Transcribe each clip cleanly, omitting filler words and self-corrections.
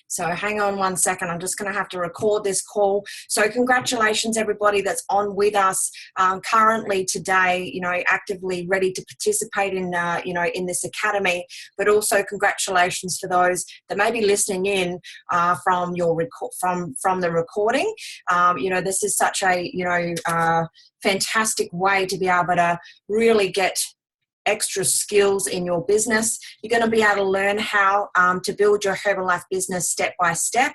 So hang on one second. I'm just going to have to record this call. So congratulations, everybody that's on with us currently today, actively ready to participate in, in this academy. But also congratulations for those that may be listening in from the recording. This is such a, fantastic way to be able to really get extra skills in your business. You're going to be able to learn how to build your Herbalife business step by step,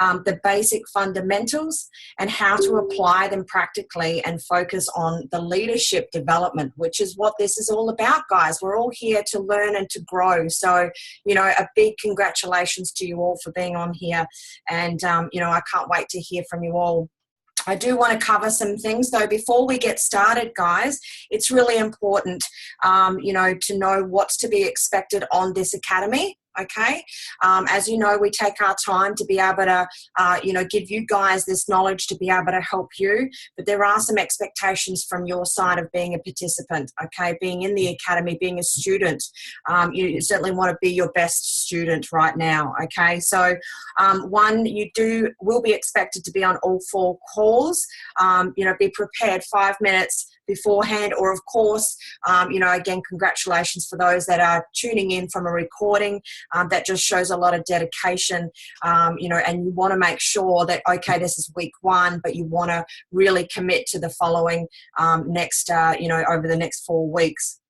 the basic fundamentals, and how to apply them practically and focus on the leadership development, which is what this is all about, guys. We're all here to learn and to grow. So, a big congratulations to you all for being on here. And, I can't wait to hear from you all. I do want to cover some things, though, before we get started, guys. It's really important, to know what's to be expected on this academy. Okay. As you know, we take our time to be able to, give you guys this knowledge to be able to help you. But there are some expectations from your side of being a participant, okay, being in the academy, being a student. You certainly want to be your best student right now, okay? So, one, you will be expected to be on all 4 calls. Be prepared 5 minutes beforehand, or of course, again, congratulations for those that are tuning in from a recording. That just shows a lot of dedication, and you want to make sure that, okay, this is week 1, but you want to really commit to the following next, over the next 4 weeks.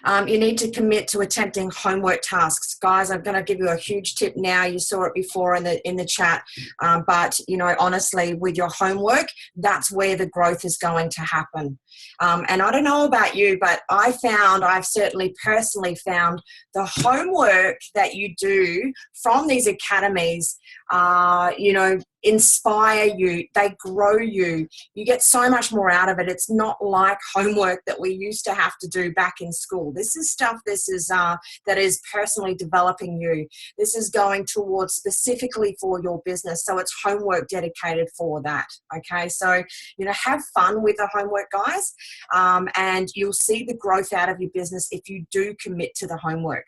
You need to commit to attempting homework tasks. Guys, I'm going to give you a huge tip now. You saw it before in the chat. But, honestly, with your homework, that's where the growth is going to happen. And I don't know about you, but I've certainly personally found the homework that you do from these academies, inspire you, they grow you. You get so much more out of it. It's not like homework that we used to have to do back in school. This is stuff that is personally developing you. This is going towards specifically for your business. So it's homework dedicated for that. Okay. So, have fun with the homework, guys. And you'll see the growth out of your business if you do commit to the homework.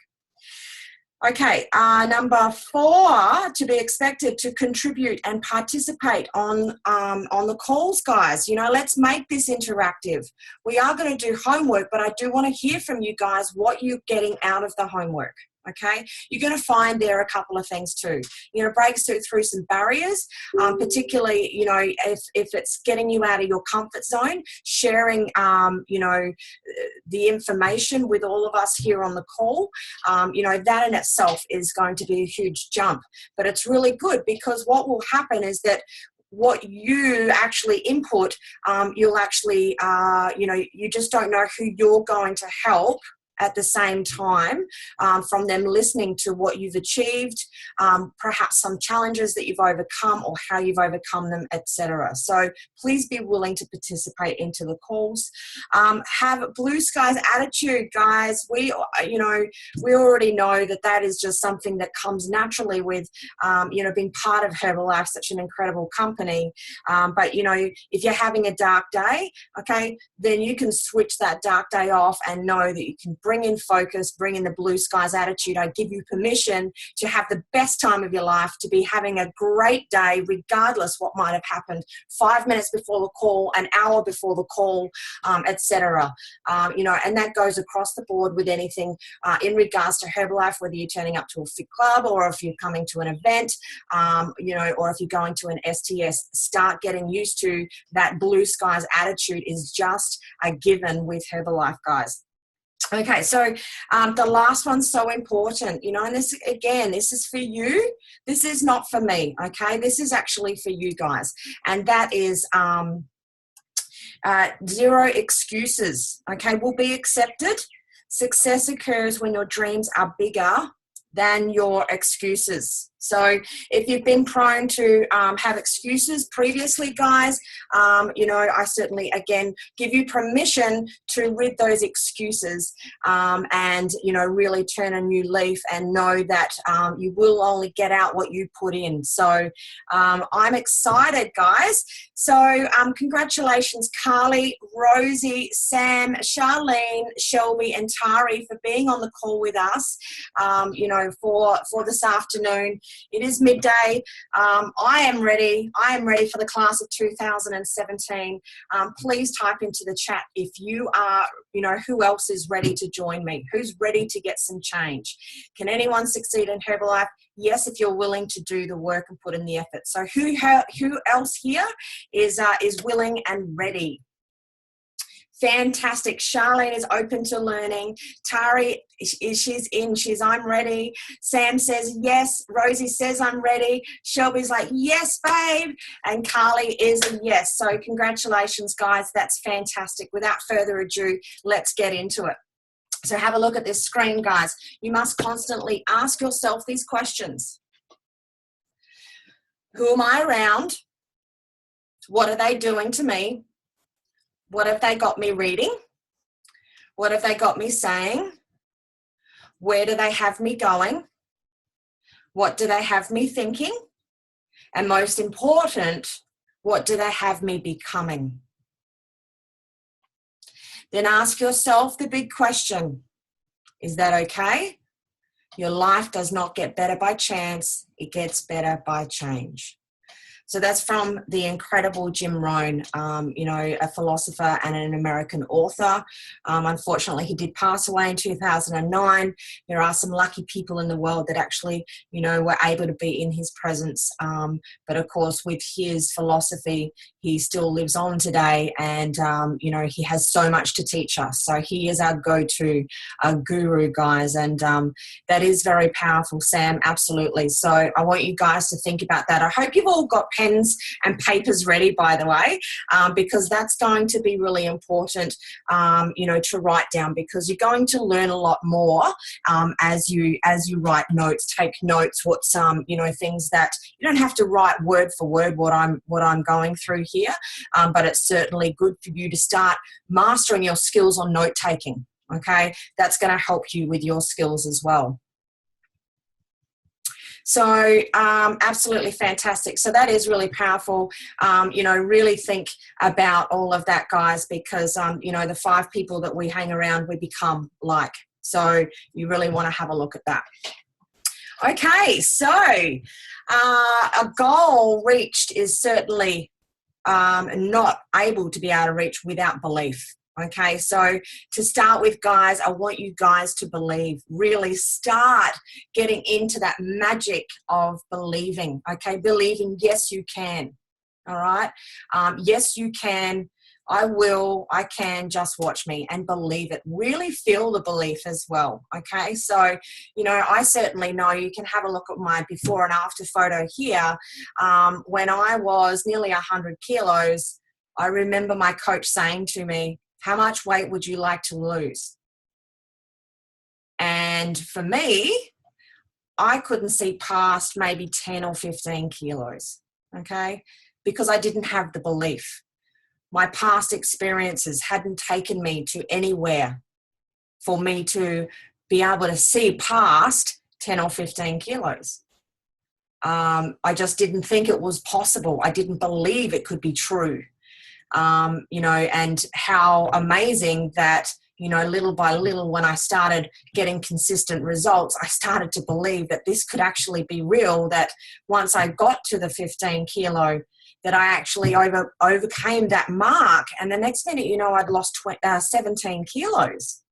Okay, number 4, to be expected to contribute and participate on the calls, guys. Let's make this interactive. We are going to do homework, but I do want to hear from you guys what you're getting out of the homework. Okay, you're going to find there a couple of things too. Breaks through some barriers, particularly, if it's getting you out of your comfort zone, sharing, the information with all of us here on the call. That in itself is going to be a huge jump. But it's really good, because what will happen is that what you actually input, you'll actually, you just don't know who you're going to help at the same time, from them listening to what you've achieved, perhaps some challenges that you've overcome or how you've overcome them, etc. So please be willing to participate into the calls. Have blue skies attitude, guys. We already know that is just something that comes naturally with, being part of Herbalife, such an incredible company. But, if you're having a dark day, okay, then you can switch that dark day off and know that you can bring in focus, bring in the blue skies attitude. I give you permission to have the best time of your life, to be having a great day, regardless what might have happened 5 minutes before the call, an hour before the call, etc. And that goes across the board with anything in regards to Herbalife, whether you're turning up to a fit club, or if you're coming to an event, or if you're going to an STS. Start getting used to that blue skies attitude is just a given with Herbalife, guys. Okay, so the last one's so important, and this is for you. This is not for me, okay? This is actually for you guys. And that is 0 excuses, okay, will be accepted. Success occurs when your dreams are bigger than your excuses. So if you've been prone to have excuses previously, guys, I certainly, again, give you permission to rid those excuses and, really turn a new leaf and know that you will only get out what you put in. So I'm excited, guys. So congratulations, Carly, Rosie, Sam, Charlene, Shelby, and Tari for being on the call with us, for this afternoon. It is midday. I am ready. I am ready for the class of 2017. Please type into the chat if you are, who else is ready to join me? Who's ready to get some change? Can anyone succeed in Herbalife? Yes, if you're willing to do the work and put in the effort. So who else here is willing and ready? Fantastic. Charlene is open to learning. Tari, she's in. I'm ready. Sam says yes. Rosie says I'm ready. Shelby's like, yes, babe. And Carly is a yes. So congratulations, guys. That's fantastic. Without further ado, let's get into it. So have a look at this screen, guys. You must constantly ask yourself these questions. Who am I around? What are they doing to me? What have they got me reading? What have they got me saying? Where do they have me going? What do they have me thinking? And most important, what do they have me becoming? Then ask yourself the big question, is that okay? Your life does not get better by chance, it gets better by change. So that's from the incredible Jim Rohn, a philosopher and an American author. Unfortunately, he did pass away in 2009. There are some lucky people in the world that actually, were able to be in his presence. But of course, with his philosophy, he still lives on today, and, he has so much to teach us. So he is our go-to guru, guys, and that is very powerful, Sam, absolutely. So I want you guys to think about that. I hope you've all got pens and papers ready, by the way, because that's going to be really important, to write down, because you're going to learn a lot more as you write notes, take notes, what's things that you don't have to write word for word what I'm going through here, but it's certainly good for you to start mastering your skills on note taking. Okay, that's going to help you with your skills as well. So absolutely fantastic. So that is really powerful. Really think about all of that, guys, because, the 5 people that we hang around, we become like. So you really want to have a look at that. Okay, so a goal reached is certainly not able to be able to reach without belief. Okay, so to start with, guys, I want you guys to believe. Really start getting into that magic of believing. Okay, believing, yes, you can. All right, yes, you can. I will, I can, just watch me, and believe it. Really feel the belief as well. Okay, so, I certainly know. You can have a look at my before and after photo here. When I was nearly 100 kilos, I remember my coach saying to me, how much weight would you like to lose? And for me, I couldn't see past maybe 10 or 15 kilos, okay, because I didn't have the belief. My past experiences hadn't taken me to anywhere for me to be able to see past 10 or 15 kilos. I just didn't think it was possible. I didn't believe it could be true. And how amazing that, little by little, when I started getting consistent results, I started to believe that this could actually be real, that once I got to the 15 kilo, that I actually overcame that mark. And the next minute, I'd lost 17 kilos.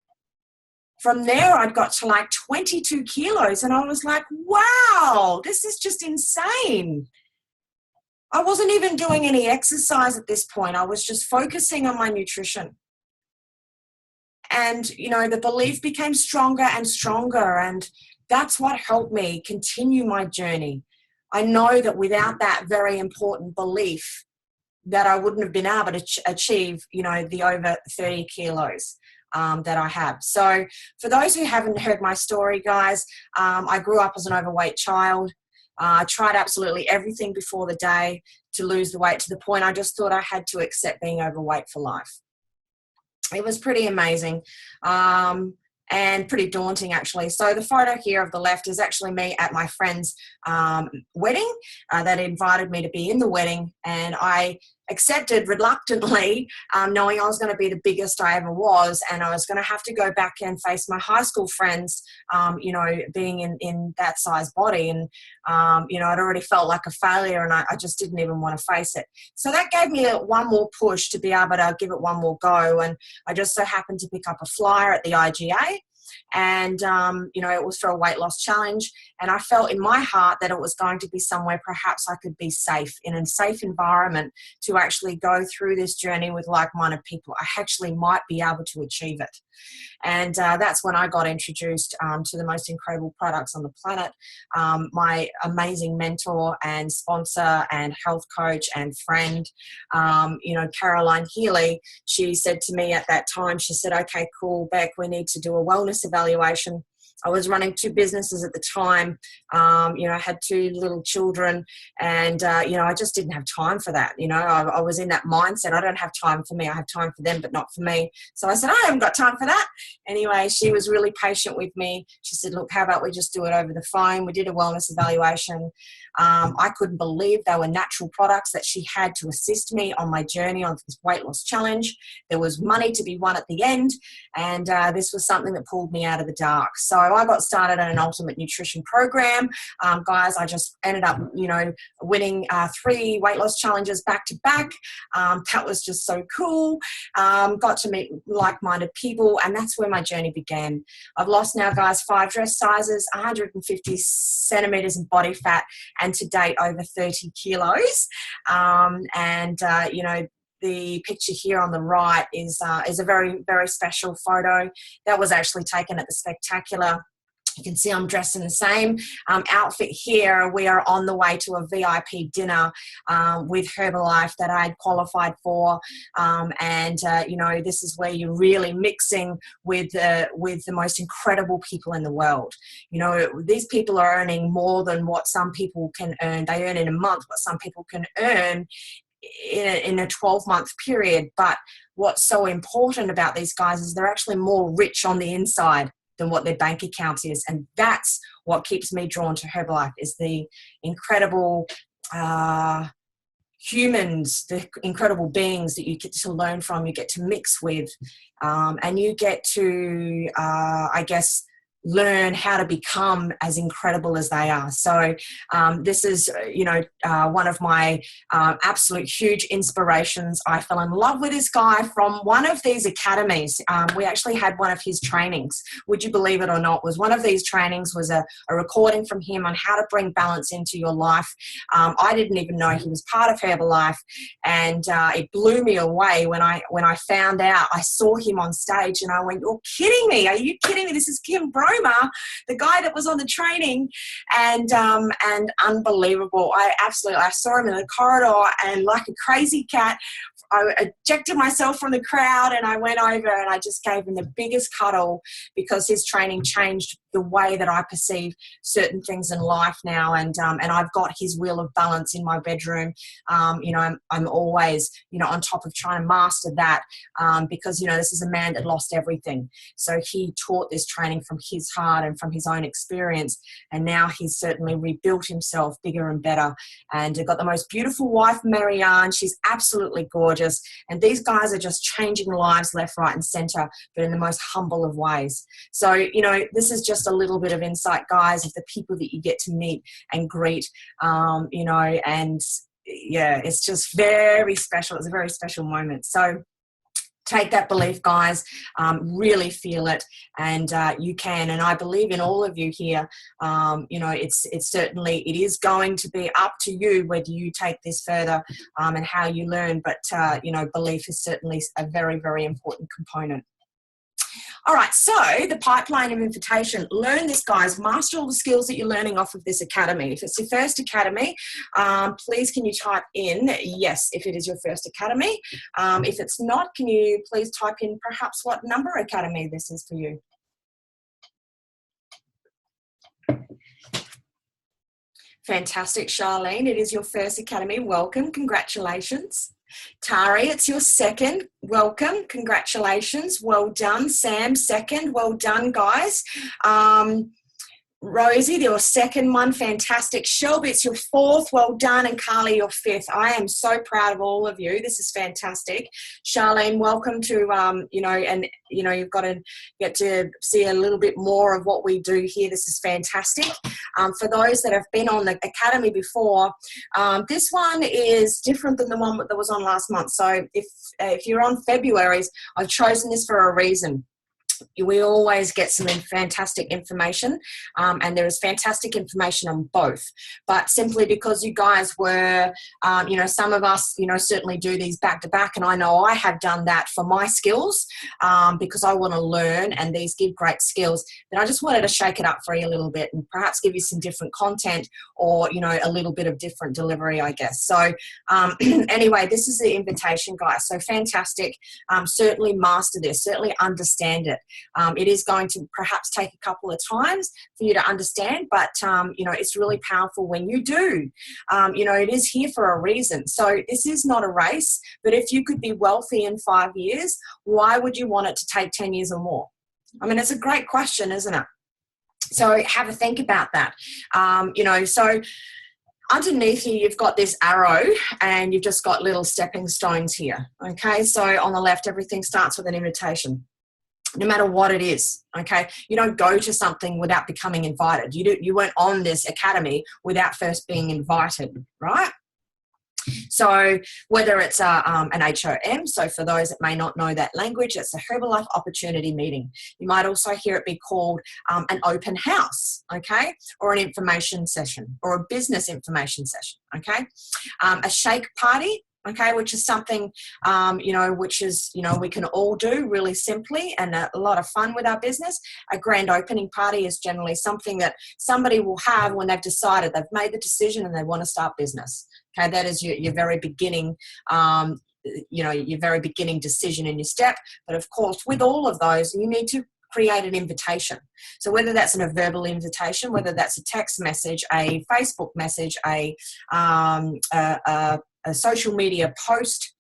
From there, I'd got to like 22 kilos, and I was like, wow, this is just insane. I wasn't even doing any exercise at this point. I was just focusing on my nutrition. And, the belief became stronger and stronger. And that's what helped me continue my journey. I know that without that very important belief, that I wouldn't have been able to achieve, the over 30 kilos that I have. So for those who haven't heard my story, guys, I grew up as an overweight child. I tried absolutely everything before the day to lose the weight, to the point I just thought I had to accept being overweight for life. It was pretty amazing and pretty daunting, actually. So the photo here of the left is actually me at my friend's wedding that invited me to be in the wedding. And I accepted reluctantly, knowing I was going to be the biggest I ever was, and I was going to have to go back and face my high school friends, being in that size body. And, I'd already felt like a failure, and I just didn't even want to face it. So that gave me one more push to be able to give it one more go. And I just so happened to pick up a flyer at the IGA. And, it was for a weight loss challenge. And I felt in my heart that it was going to be somewhere perhaps I could be safe, in a safe environment, to actually go through this journey with like-minded people. I actually might be able to achieve it. And that's when I got introduced to the most incredible products on the planet. My amazing mentor and sponsor and health coach and friend, Caroline Healy, she said to me at that time, she said, okay, cool, Beck, we need to do a wellness evaluation. I was running 2 businesses at the time. I had 2 little children, and, I just didn't have time for that. I was in that mindset. I don't have time for me. I have time for them, but not for me. So I said, I haven't got time for that. Anyway, she was really patient with me. She said, look, how about we just do it over the phone? We did a wellness evaluation. I couldn't believe they were natural products that she had to assist me on my journey on this weight loss challenge. There was money to be won at the end, and this was something that pulled me out of the dark. So I got started on an ultimate nutrition program. Guys, I just ended up, winning 3 weight loss challenges back to back. That was just so cool. Got to meet like-minded people, and that's where my journey began. I've lost now, guys, 5 dress sizes, 150 centimeters in body fat, and to date over 30 kilos. The picture here on the right is a very, very special photo that was actually taken at the Spectacular. You can see I'm dressed in the same outfit here. We are on the way to a VIP dinner with Herbalife that I had qualified for. This is where you're really mixing with the most incredible people in the world. These people are earning more than what some people can earn. They earn in a month what some people can earn in a 12-month period. But what's so important about these guys is they're actually more rich on the inside than what their bank account is. And that's what keeps me drawn to Herbalife, is the incredible humans, the incredible beings that you get to learn from, you get to mix with, and you get to, learn how to become as incredible as they are. So this is, one of my absolute huge inspirations. I fell in love with this guy from one of these academies. We actually had one of his trainings. Would you believe it or not? Was one of these trainings was a recording from him on how to bring balance into your life. I didn't even know he was part of Herbalife, and it blew me away when I found out. I saw him on stage, and I went, "You're kidding me! Are you kidding me? This is Kim Broma, the guy that was on the training," and unbelievable. I saw him in the corridor, and like a crazy cat, I ejected myself from the crowd, and I went over and I just gave him the biggest cuddle, because his training changed the way that I perceive certain things in life now. And I've got his wheel of balance in my bedroom. I'm always, on top of trying to master that, because, this is a man that lost everything. So he taught this training from his heart and from his own experience. And now he's certainly rebuilt himself bigger and better, and got the most beautiful wife, Marianne. She's absolutely gorgeous. And these guys are just changing lives left, right, and center, but in the most humble of ways. So, this is just a little bit of insight, guys, of the people that you get to meet and greet, and yeah, it's just very special. It's a very special moment. So take that belief, guys, really feel it, and you can. And I believe in all of you here. It's certainly, it is going to be up to you whether you take this further and how you learn. But, belief is certainly a very, very important component. All right, so the pipeline of invitation. Learn this, guys. Master all the skills that you're learning off of this academy. If it's your first academy, please can you type in yes if it is your first academy. If it's not, can you please type in perhaps what number academy this is for you. Fantastic, Charlene. It is your first academy. Welcome. Congratulations. Tari, it's your second. Welcome. Congratulations. Well done. Sam, second. Well done, guys. Rosie, your second one, fantastic. Shelby, it's your fourth, well done. And Carly, your fifth. I am so proud of all of you. This is fantastic. Charlene, welcome to, you've got to get to see a little bit more of what we do here. This is fantastic. For those that have been on the Academy before, this one is different than the one that was on last month. So if you're on February's, I've chosen this for a reason. We always get some fantastic information, and there is fantastic information on both, but simply because you guys were, some of us, certainly do these back to back, and I know I have done that for my skills, because I want to learn, and these give great skills. Then I just wanted to shake it up for you a little bit and perhaps give you some different content, or a little bit of different delivery, I guess. So anyway, this is the invitation, guys. So fantastic. Certainly master this, certainly understand it. It is going to perhaps take a couple of times for you to understand, but, it's really powerful when you do. It is here for a reason. So this is not a race, but if you could be wealthy in 5 years, why would you want it to take 10 years or more? I mean, it's a great question, isn't it? So have a think about that. So underneath you, you've got this arrow and you've just got little stepping stones here. Okay, so on the left, everything starts with an invitation. No matter what it is, okay? You don't go to something without becoming invited. You weren't on this academy without first being invited, right? So whether it's an HOM, so for those that may not know that language, it's a Herbalife Opportunity Meeting. You might also hear it be called an open house, okay? Or an information session, or a business information session, okay? A shake party, okay, which is something, we can all do really simply and a lot of fun with our business. A grand opening party is generally something that somebody will have when they've decided, they've made the decision and they want to start business. Okay, that is your very beginning, your very beginning decision in your step. But of course, with all of those, you need to create an invitation. So whether that's a verbal invitation, whether that's a text message, a Facebook message, a social media post,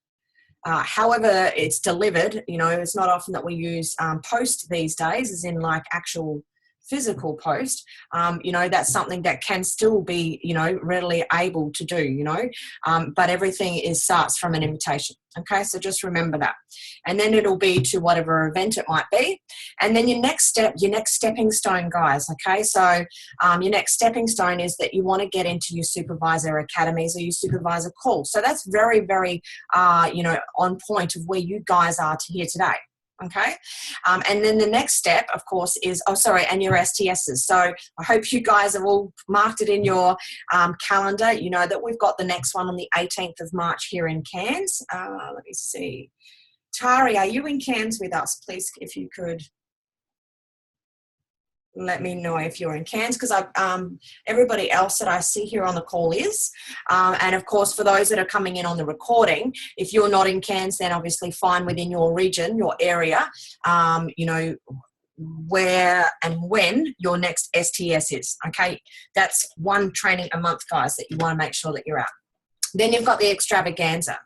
however it's delivered, it's not often that we use post these days, as in like actual physical post, that's something that can still be, readily able to do, but everything starts from an invitation. Okay, so just remember that. And then it'll be to whatever event it might be. And then your next stepping stone, guys, okay? So your next stepping stone is that you want to get into your supervisor academies or your supervisor calls. So that's very, very, on point of where you guys are here today. Okay. And then the next step, of course, is, and your STSs. So I hope you guys have all marked it in your calendar. You know that we've got the next one on the 18th of March here in Cairns. Let me see. Tari, are you in Cairns with us? Please, if you could let me know if you're in Cairns, because everybody else that I see here on the call is. And of course, for those that are coming in on the recording, if you're not in Cairns, then obviously fine within your region, your area, where and when your next STS is. Okay, that's one training a month, guys, that you want to make sure that you're at. Then you've got the extravaganza.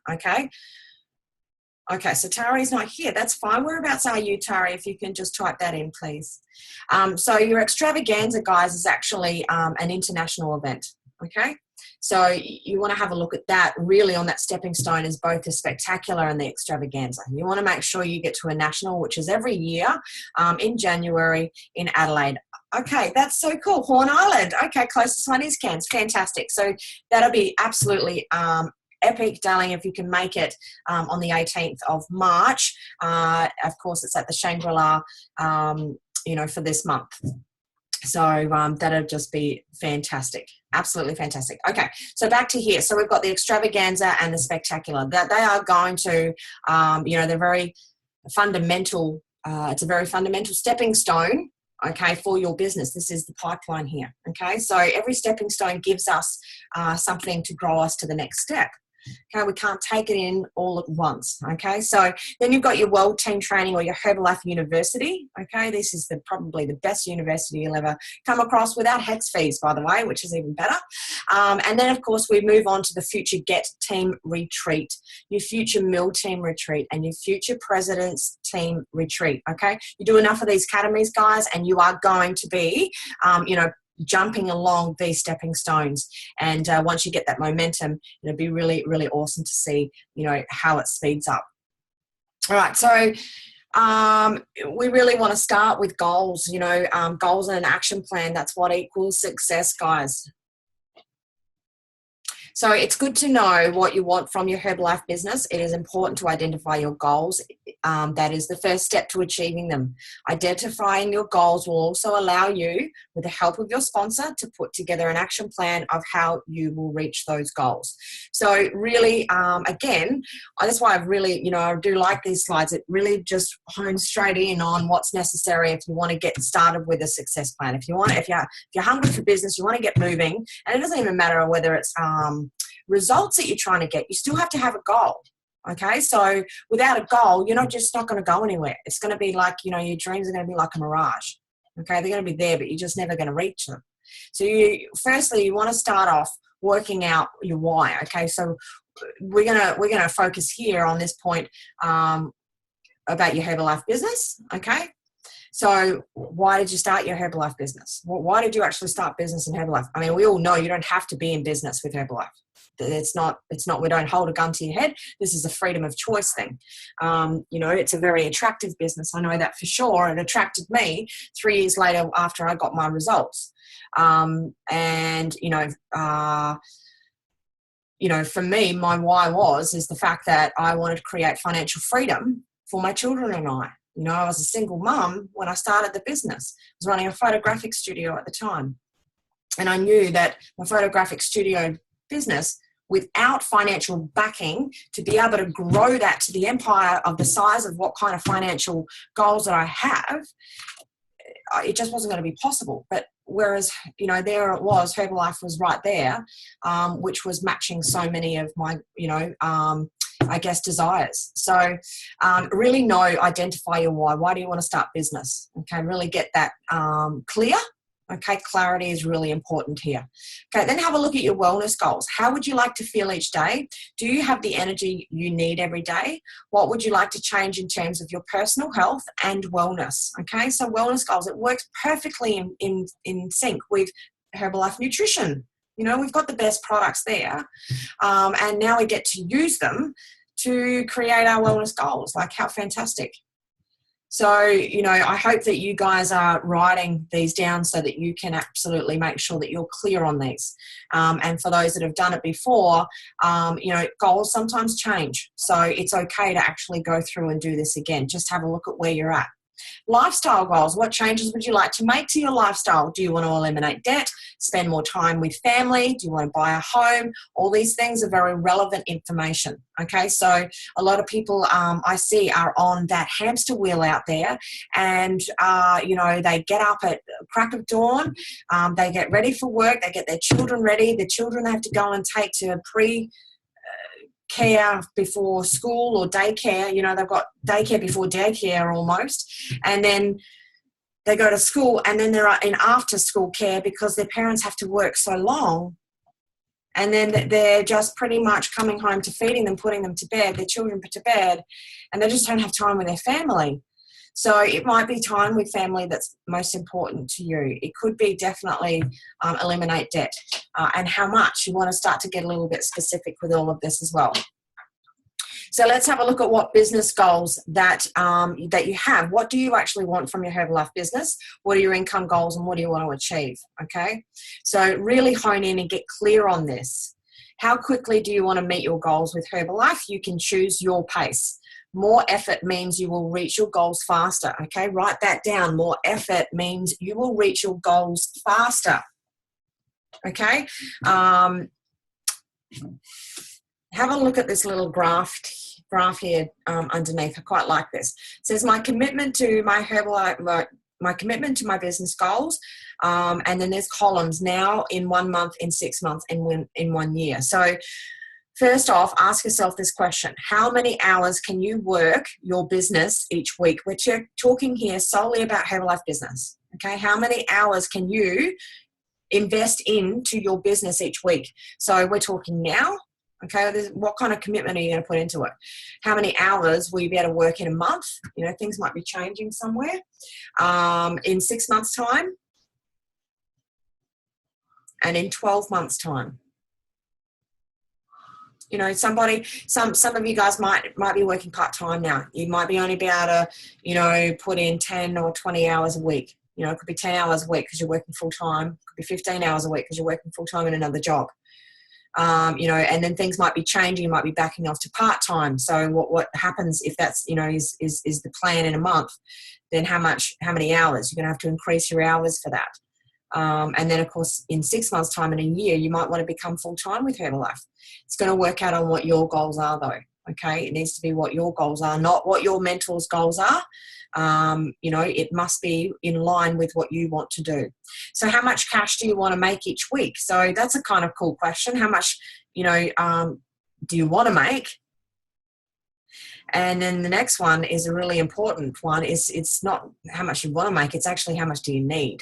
Okay, so Tari's not here. That's fine. Whereabouts are you, Tari? If you can just type that in, please. So your extravaganza, guys, is actually an international event, okay? So you want to have a look at that. Really on that stepping stone is both the spectacular and the extravaganza. You want to make sure you get to a national, which is every year in January in Adelaide. Okay, that's so cool. Horn Island. Okay, closest one is Cairns. Fantastic. So that'll be absolutely epic, darling, if you can make it on the 18th of March. Of course, it's at the Shangri-La, for this month. So that'll just be fantastic. Absolutely fantastic. Okay, so back to here. So we've got the extravaganza and the spectacular. That they are going to, they're very fundamental. It's a very fundamental stepping stone, okay, for your business. This is the pipeline here, okay? So every stepping stone gives us something to grow us to the next step. Okay, we can't take it in all at once. Okay, so then you've got your World Team Training or your Herbalife University. Okay, this is probably the best university you'll ever come across without HEX fees, by the way, which is even better. And then, of course, we move on to the Future Get Team Retreat, your Future Mill Team Retreat, and your Future President's Team Retreat. Okay, you do enough of these academies, guys, and you are going to be, jumping along these stepping stones. And once you get that momentum, it'll be really, really awesome to see, how it speeds up. All right, so we really want to start with goals, goals and an action plan. That's what equals success, guys. So it's good to know what you want from your Herbalife business. It is important to identify your goals. That is the first step to achieving them. Identifying your goals will also allow you, with the help of your sponsor, to put together an action plan of how you will reach those goals. So really, again, that's why I really, I do like these slides. It really just hones straight in on what's necessary if you want to get started with a success plan. If you're hungry for business, you want to get moving, and it doesn't even matter whether it's results that you're trying to get, you still have to have a goal. Okay, so without a goal, you're just not going to go anywhere. It's going to be like, your dreams are going to be like a mirage. Okay, they're going to be there, but you're just never going to reach them. So firstly, you want to start off working out your why. Okay, so we're gonna focus here on this point about your Herbalife business. Okay, so why did you start your Herbalife business? Well, why did you actually start business in Herbalife? I mean, we all know you don't have to be in business with Herbalife. It's not, we don't hold a gun to your head. This is a freedom of choice thing. It's a very attractive business. I know that for sure. It attracted me 3 years later after I got my results. For me, my why is the fact that I wanted to create financial freedom for my children and I. I was a single mum when I started the business. I was running a photographic studio at the time. And I knew that my photographic studio business, without financial backing, to be able to grow that to the empire of the size of what kind of financial goals that I have, it just wasn't going to be possible. But whereas, there it was, Herbalife was right there, which was matching so many of my, desires. So really identify your why. Why do you want to start business? Okay, really get that clear. Okay, clarity is really important here. Okay, then have a look at your wellness goals. How would you like to feel each day? Do you have the energy you need every day? What would you like to change in terms of your personal health and wellness? Okay, so wellness goals, it works perfectly in sync with Herbalife Nutrition. We've got the best products there. And now we get to use them to create our wellness goals. Like, how fantastic. So, I hope that you guys are writing these down so that you can absolutely make sure that you're clear on these. And for those that have done it before, goals sometimes change. So it's okay to actually go through and do this again. Just have a look at where you're at. Lifestyle goals. What changes would you like to make to your lifestyle? Do you want to eliminate debt, spend more time with family? Do you want to buy a home? All these things are very relevant information. Okay, so a lot of people I see are on that hamster wheel out there, and they get up at crack of dawn, they get ready for work, they get their children ready. The children they have to go and take to care before school or daycare. They've got daycare before daycare almost, and then they go to school, and then they're in after school care because their parents have to work so long, and then they're just pretty much coming home to feeding them, putting them to bed, their children put to bed, and they just don't have time with their family. So it might be time with family that's most important to you. It could be definitely eliminate debt, and how much. You want to start to get a little bit specific with all of this as well. So let's have a look at what business goals that you have. What do you actually want from your Herbalife business? What are your income goals, and what do you want to achieve? Okay, so really hone in and get clear on this. How quickly do you want to meet your goals with Herbalife? You can choose your pace. More effort means you will reach your goals faster. Okay, write that down. More effort means you will reach your goals faster. Okay, have a look at this little graph here underneath. I quite like this. It says my commitment to my Herbalife, my commitment to my business goals, and then there's columns now, in 1 month, in 6 months, and in 1 year. So first off, ask yourself this question. How many hours can you work your business each week? We're talking here solely about Herbalife business. Okay, how many hours can you invest into your business each week? So we're talking now. Okay, what kind of commitment are you going to put into it? How many hours will you be able to work in a month? Things might be changing somewhere. In 6 months' time, and in 12 months' time. You know, some of you guys might be working part-time now. You might be only be able to, you know, put in 10 or 20 hours a week. You know, it could be 10 hours a week because you're working full-time. It could be 15 hours a week because you're working full-time in another job. You know, and then things might be changing. You might be backing off to part-time. So what happens if that's, you know, is the plan in a month, then how many hours? You're going to have to increase your hours for that. And then, of course, in 6 months' time, in a year, you might want to become full-time with Herbalife. It's going to work out on what your goals are, though, okay? It needs to be what your goals are, not what your mentor's goals are. You know, it must be in line with what you want to do. So how much cash do you want to make each week? So that's a kind of cool question. How much, you know, do you want to make? And then the next one is a really important one. It's not how much you want to make, it's actually how much do you need.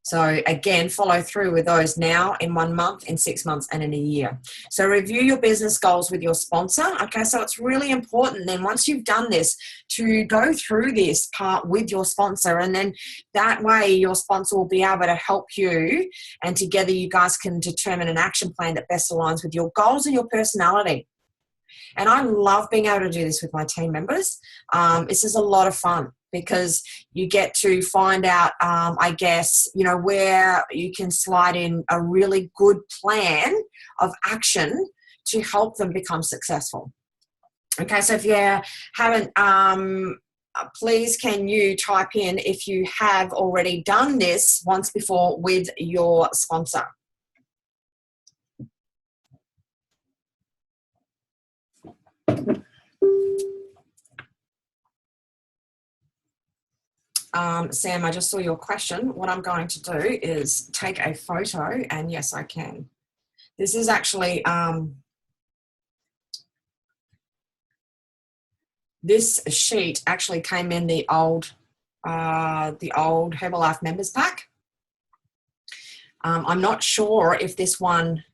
So again, follow through with those now in 1 month, in 6 months, and in a year. So review your business goals with your sponsor. Okay, so it's really important then once you've done this to go through this part with your sponsor, and then that way your sponsor will be able to help you, and together you guys can determine an action plan that best aligns with your goals and your personality. And I love being able to do this with my team members. This is a lot of fun because you get to find out, I guess, you know, where you can slide in a really good plan of action to help them become successful. Okay, so if you haven't, please can you type in if you have already done this once before with your sponsor. Sam, I just saw your question. What I'm going to do is take a photo, and yes, I can. This is actually, this sheet actually came in the old Herbalife members pack. I'm not sure if this one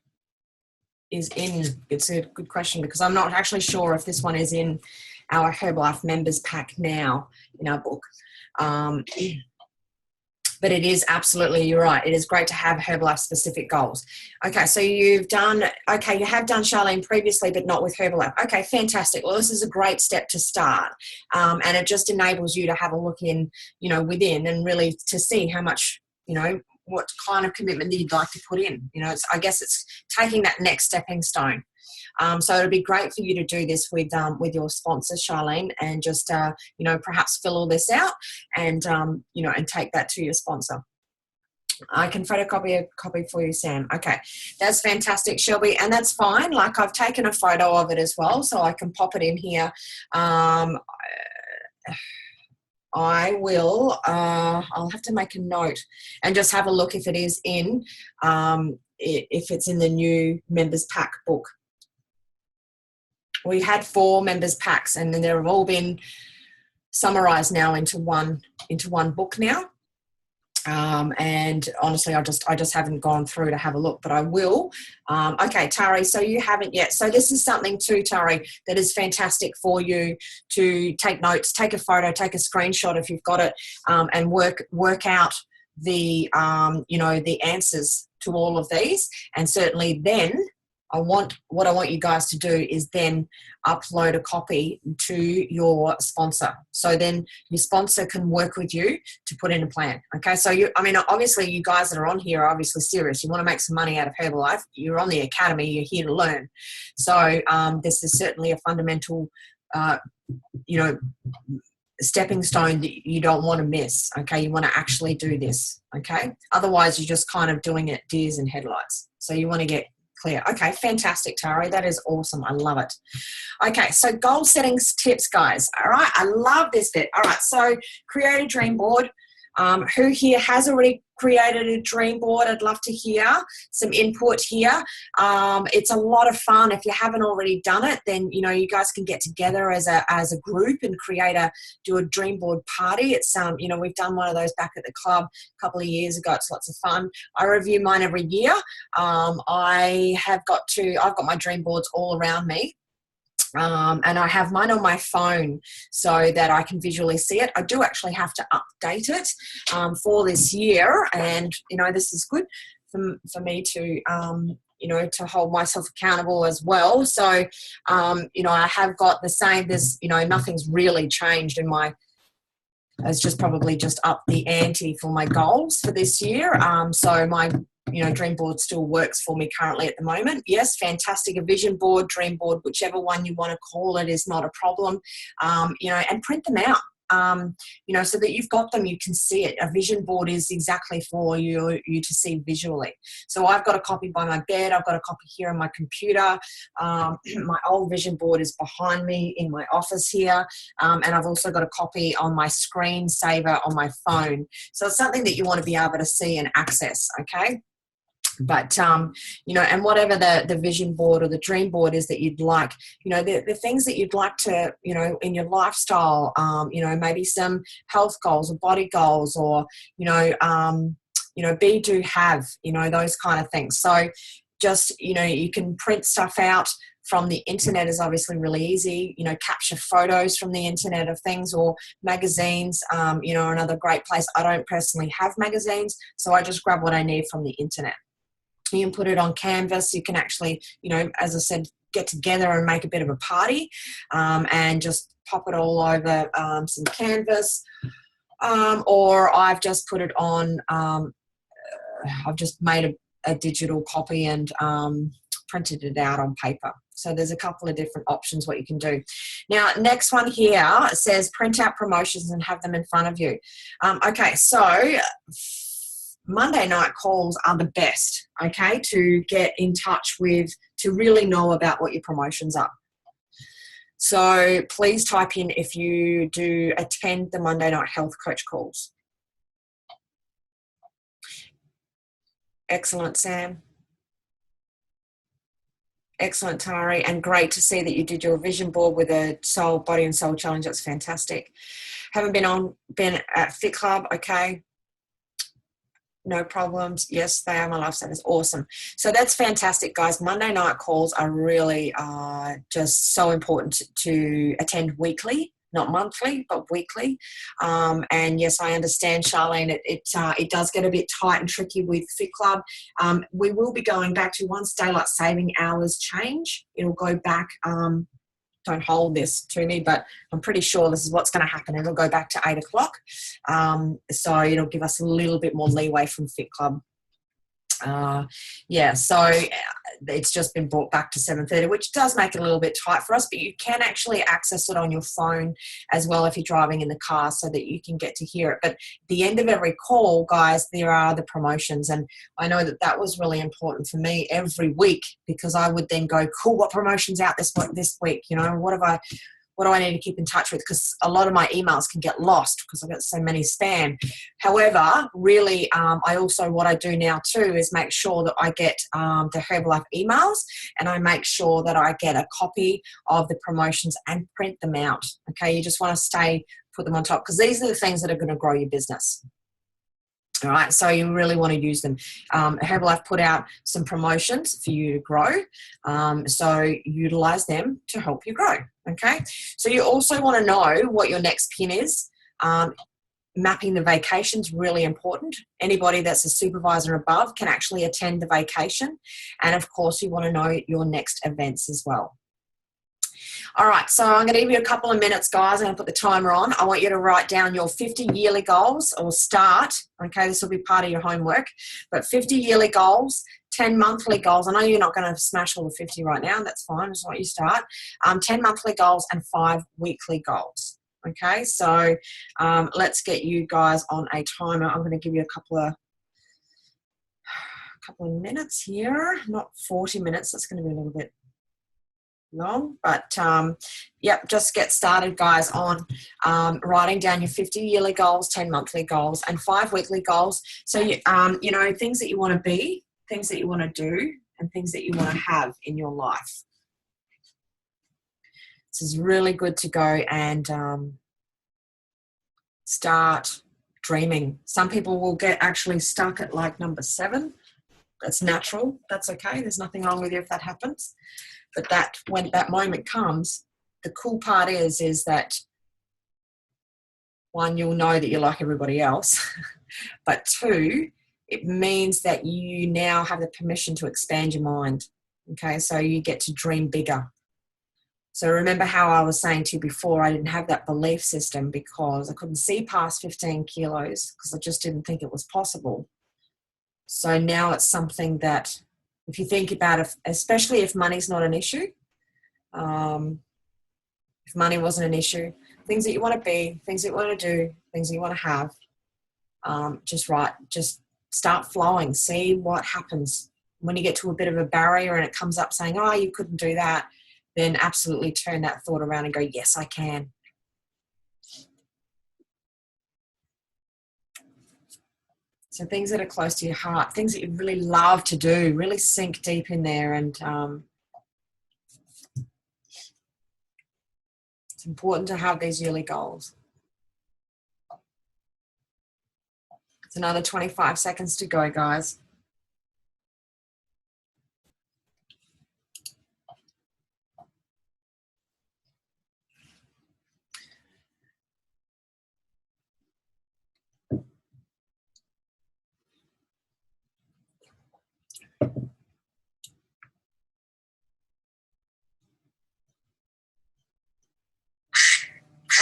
is in, it's a good question because I'm not actually sure if this one is in our Herbalife members pack now in our book. But it is absolutely, you're right, it is great to have Herbalife specific goals. Okay, so you have done Charlene previously, but not with Herbalife. Okay, fantastic. Well, this is a great step to start. And it just enables you to have a look in, you know, within and really to see how much, you know, what kind of commitment that you'd like to put in. You know, I guess it's taking that next stepping stone. So it'd be great for you to do this with your sponsor, Charlene, and just, you know, perhaps fill all this out and, you know, and take that to your sponsor. I can photocopy a copy for you, Sam. Okay, that's fantastic, Shelby, and that's fine. Like, I've taken a photo of it as well, so I can pop it in here. I will, I'll have to make a note and just have a look if it is in, if it's in the new members pack book. We had 4 members packs, and then they've all been summarized now into one book now. And honestly, I just haven't gone through to have a look, but I will. Okay, Tari, so you haven't yet. So this is something too, Tari, that is fantastic for you to take notes, take a photo, take a screenshot if you've got it, and work out the, you know, the answers to all of these. And certainly then what I want you guys to do is then upload a copy to your sponsor. So then your sponsor can work with you to put in a plan. Okay, so obviously you guys that are on here are obviously serious. You want to make some money out of Herbalife. You're on the academy. You're here to learn. So this is certainly a fundamental, you know, stepping stone that you don't want to miss. Okay, you want to actually do this. Okay, otherwise you're just kind of doing it deers and headlights. So you want to get clear. Okay, fantastic, Tari. That is awesome. I love it. Okay, so goal settings tips, guys. All right, I love this bit. All right, so create a dream board. Who here has already created a dream board? I'd love to hear some input here. It's a lot of fun. If you haven't already done it, then you know you guys can get together as a group and do a dream board party. It's you know, we've done one of those back at the club a couple of years ago. It's lots of fun. I review mine every year. I've got my dream boards all around me. And I have mine on my phone so that I can visually see it. I do actually have to update it for this year, and this is good for me to to hold myself accountable as well. So I have got the same. There's nothing's really changed in my. It's just probably just up the ante for my goals for this year. So my dream board still works for me currently at the moment. Yes, fantastic. A vision board, dream board, whichever one you want to call it, is not a problem. And print them out. So that you've got them, you can see it. A vision board is exactly for you to see visually. So I've got a copy by my bed. I've got a copy here on my computer. My old vision board is behind me in my office here. And I've also got a copy on my screensaver on my phone. So it's something that you want to be able to see and access, okay? But and whatever the vision board or the dream board is that you'd like, the things that you'd like to, in your lifestyle, maybe some health goals or body goals, or be, do, have, those kind of things. So just you can print stuff out from the internet is obviously really easy. Capture photos from the internet of things, or magazines, another great place. I don't personally have magazines, so I just grab what I need from the internet. You can put it on canvas. You can actually, as I said, get together and make a bit of a party, and just pop it all over some canvas. Or I've just put it on, I've just made a digital copy and printed it out on paper. So there's a couple of different options what you can do. Now, next one here says print out promotions and have them in front of you. Okay, so Monday night calls are the best, okay, to get in touch with, to really know about what your promotions are. So please type in if you do attend the Monday night health coach calls. Excellent, Sam. Excellent, Tari, and great to see that you did your vision board with a soul, body and soul challenge. That's fantastic. Haven't been at Fit Club, okay. No problems. Yes, they are my lifesavers. Awesome. So that's fantastic, guys. Monday night calls are really just so important to attend weekly, not monthly, but weekly. And yes, I understand, Charlene, it does get a bit tight and tricky with Fit Club. We will be going back to, once daylight saving hours change, it'll go back. Don't hold this to me, but I'm pretty sure this is what's going to happen. It'll go back to 8 o'clock. So it'll give us a little bit more leeway from Fit Club. So it's just been brought back to 7:30, which does make it a little bit tight for us, but you can actually access it on your phone as well if you're driving in the car, so that you can get to hear it. But at the end of every call, guys, there are the promotions, and I know that was really important for me every week, because I would then go, cool, what promotion's out this week? What do I need to keep in touch with? Because a lot of my emails can get lost because I've got so many spam. However, really, what I do now too is make sure that I get the Herbalife emails, and I make sure that I get a copy of the promotions and print them out. Okay, you just want to put them on top, because these are the things that are going to grow your business. All right, so you really want to use them. Herbalife put out some promotions for you to grow, so utilize them to help you grow, okay? So you also want to know what your next pin is. Mapping the vacation is really important. Anybody that's a supervisor above can actually attend the vacation, and of course you want to know your next events as well. All right, so I'm going to give you a couple of minutes, guys. I'm going to put the timer on. I want you to write down your 50 yearly goals, or start. Okay, this will be part of your homework. But 50 yearly goals, 10 monthly goals. I know you're not going to smash all the 50 right now. That's fine. That's what you start. 10 monthly goals and 5 weekly goals. Okay, so let's get you guys on a timer. I'm going to give you a couple of minutes here. Not 40 minutes. That's going to be a little bit long, but just get started, guys, on writing down your 50 yearly goals, 10 monthly goals, and 5 weekly goals. So things that you want to be, things that you want to do, and things that you want to have in your life. This is really good to go and start dreaming. Some people will get actually stuck at like number 7. That's natural. That's okay. There's nothing wrong with you if that happens. But when that moment comes, the cool part is that, one, you'll know that you're like everybody else, but two, it means that you now have the permission to expand your mind. Okay, so you get to dream bigger. So remember how I was saying to you before, I didn't have that belief system because I couldn't see past 15 kilos because I just didn't think it was possible. So now it's something that, if you think about it, especially if money's not an issue, if money wasn't an issue, things that you want to be, things that you want to do, things that you want to have, just start flowing, see what happens. When you get to a bit of a barrier and it comes up saying, oh, you couldn't do that, then absolutely turn that thought around and go, yes, I can. So things that are close to your heart, things that you really love to do, really sink deep in there. And it's important to have these yearly goals. It's another 25 seconds to go, guys.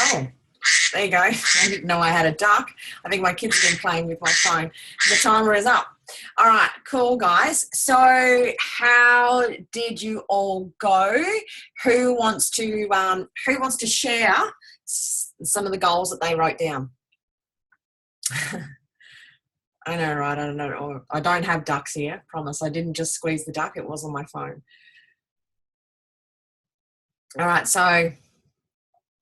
Oh, there you go. I didn't know I had a duck. I think my kids have been playing with my phone. The timer is up. All right, cool, guys. So how did you all go? Who wants to share some of the goals that they wrote down? I know, right? I don't know. I don't have ducks here. Promise. I didn't just squeeze the duck. It was on my phone. All right. So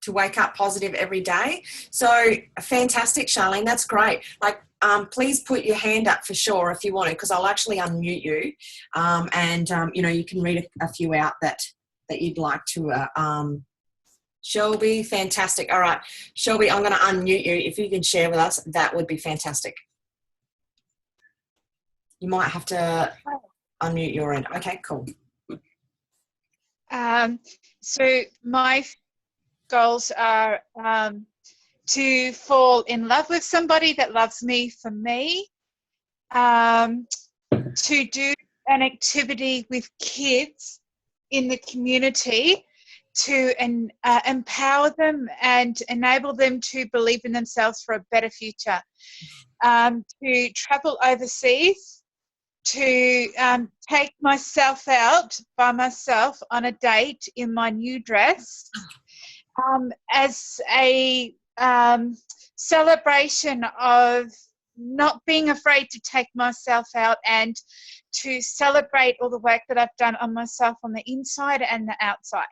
to wake up positive every day. So fantastic, Charlene. That's great. Like, please put your hand up for sure if you want to, because I'll actually unmute you. You can read a few out that you'd like to. Shelby, fantastic. All right. Shelby, I'm going to unmute you. If you can share with us, that would be fantastic. You might have to unmute your end. Okay, cool. So my goals are to fall in love with somebody that loves me for me, to do an activity with kids in the community to empower them and enable them to believe in themselves for a better future, to travel overseas, to take myself out by myself on a date in my new dress, as a celebration of not being afraid to take myself out and to celebrate all the work that I've done on myself on the inside and the outside,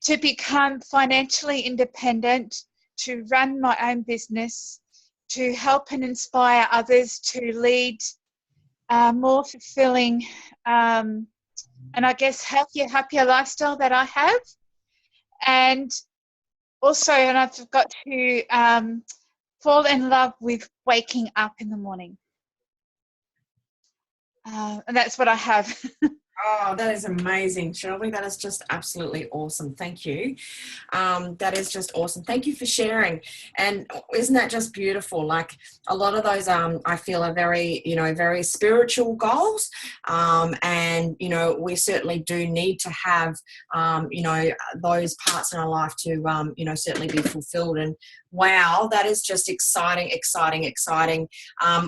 to become financially independent, to run my own business, to help and inspire others to lead more fulfilling and I guess healthier, happier lifestyle that I have. And also, and I've got to fall in love with waking up in the morning. And that's what I have. Oh, that is amazing, Shelby. That is just absolutely awesome. Thank you. That is just awesome. Thank you for sharing. And isn't that just beautiful? Like, a lot of those, I feel, are very, very spiritual goals. And, we certainly do need to have, those parts in our life to, certainly be fulfilled. And wow, that is just exciting, exciting, exciting.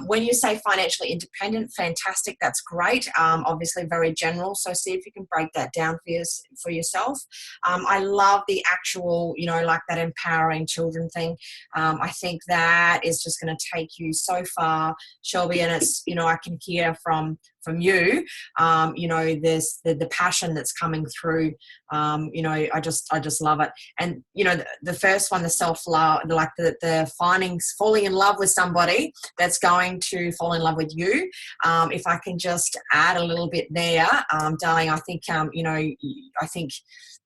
When you say financially independent, fantastic. That's great. Obviously very general. So see if you can break that down for yourself. I love the actual, like that empowering children thing. I think that is just going to take you so far, Shelby, and it's, I can hear from you, there's the passion that's coming through. I just love it. And, the first one, the self-love, like the falling in love with somebody that's going to fall in love with you. If I can just add a little bit there, darling, I think, I think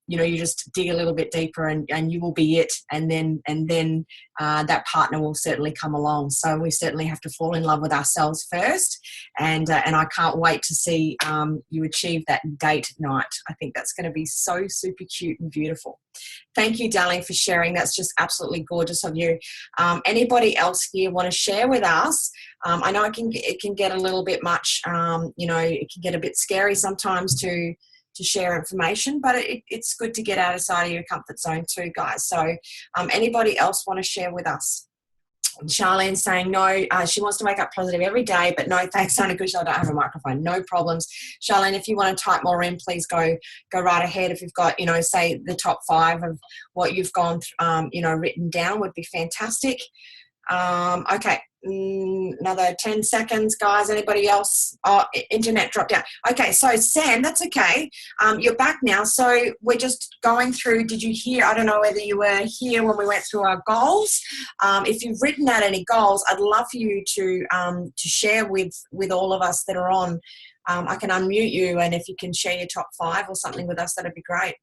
you just dig a little bit deeper and you will be it. And then that partner will certainly come along. So we certainly have to fall in love with ourselves first. And I can't wait to see you achieve that date night. I think that's going to be so super cute and beautiful. Thank you, darling, for sharing. That's just absolutely gorgeous of you. Anybody else here want to share with us? I know it can get a little bit much, it can get a bit scary sometimes to share information, but it's good to get outside of your comfort zone too, guys. So anybody else want to share with us? Charlene saying no, she wants to wake up positive every day, but no thanks, Sonia Kush, I don't have a microphone. No problems. Charlene, if you want to type more in, please go right ahead. If you've got, say the top 5 of what you've gone, written down would be fantastic. Okay, another 10 seconds, guys. Anybody else? Oh, internet dropped out. Okay, so Sam, that's okay. You're back now. So we're just going through, did you hear, I don't know whether you were here when we went through our goals. If you've written out any goals, I'd love for you to share with all of us that are on. I can unmute you, and if you can share your top 5 or something with us, that'd be great.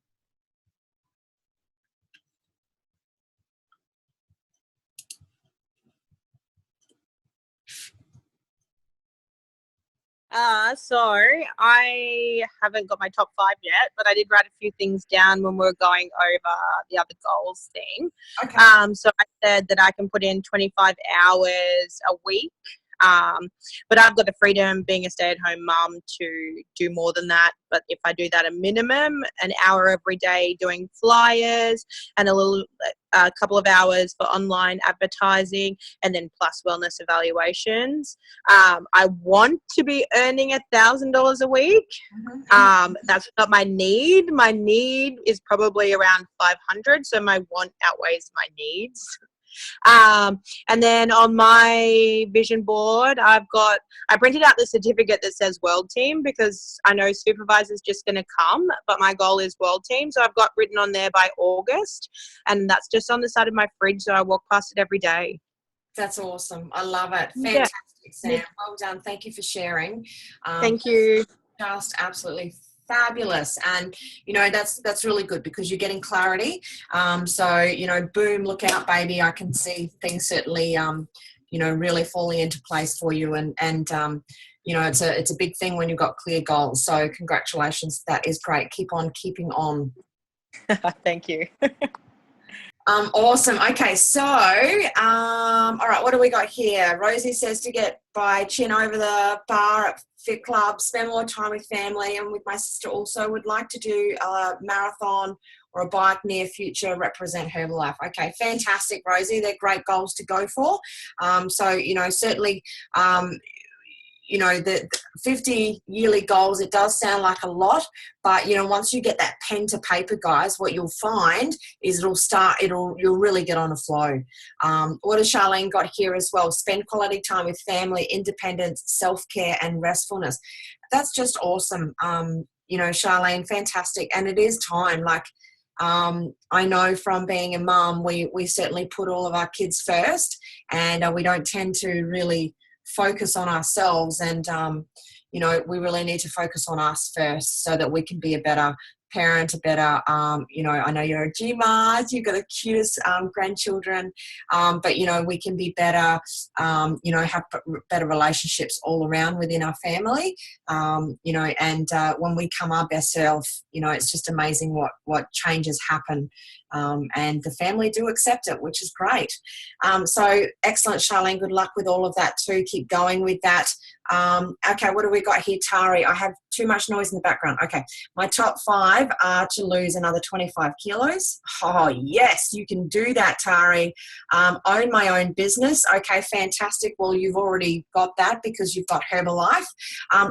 So I haven't got my top 5 yet, but I did write a few things down when we were going over the other goals thing. Okay. So I said that I can put in 25 hours a week. But I've got the freedom being a stay-at-home mum to do more than that. But if I do that a minimum, an hour every day doing flyers and a couple of hours for online advertising, and then plus wellness evaluations. I want to be earning $1,000 a week. That's not my need. My need is probably around 500. So my want outweighs my needs. And then on my vision board, I printed out the certificate that says World Team, because I know supervisor's just going to come, but my goal is World Team. So I've got written on there by August, and that's just on the side of my fridge. So I walk past it every day. That's awesome. I love it. Fantastic, Sam. Well done. Thank you for sharing. Thank you. Just absolutely fabulous. And that's really good, because you're getting clarity. So boom, look out, baby. I can see things certainly really falling into place for you, and it's a big thing when you've got clear goals. So congratulations, that is great. Keep on keeping on. Thank you. Awesome. Okay, so all right, what do we got here? Rosie says to get by chin over the bar at Fit Club, spend more time with family, and with my sister also would like to do a marathon or a bike near future, represent Herbalife. Okay, fantastic, Rosie. They're great goals to go for. So certainly the 50 yearly goals, it does sound like a lot, but once you get that pen to paper, guys, what you'll find is you'll really get on a flow. What has Charlene got here as well? Spend quality time with family, independence, self-care, and restfulness. That's just awesome. Charlene, fantastic. And it is time. I know from being a mum, we certainly put all of our kids first, and we don't tend to really focus on ourselves, and we really need to focus on us first so that we can be a better parent, a better I know you're a G-Mars, you've got the cutest grandchildren, but we can be better, have better relationships all around within our family, and when we come our best self, it's just amazing what changes happen, and the family do accept it, which is great. So excellent, Charlene. Good luck with all of that too. Keep going with that. Okay, what do we got here, Tari? I have too much noise in the background. Okay, my top 5 are to lose another 25 kilos. Oh, yes, you can do that, Tari. Own my own business. Okay, fantastic. Well, you've already got that because you've got Herbalife.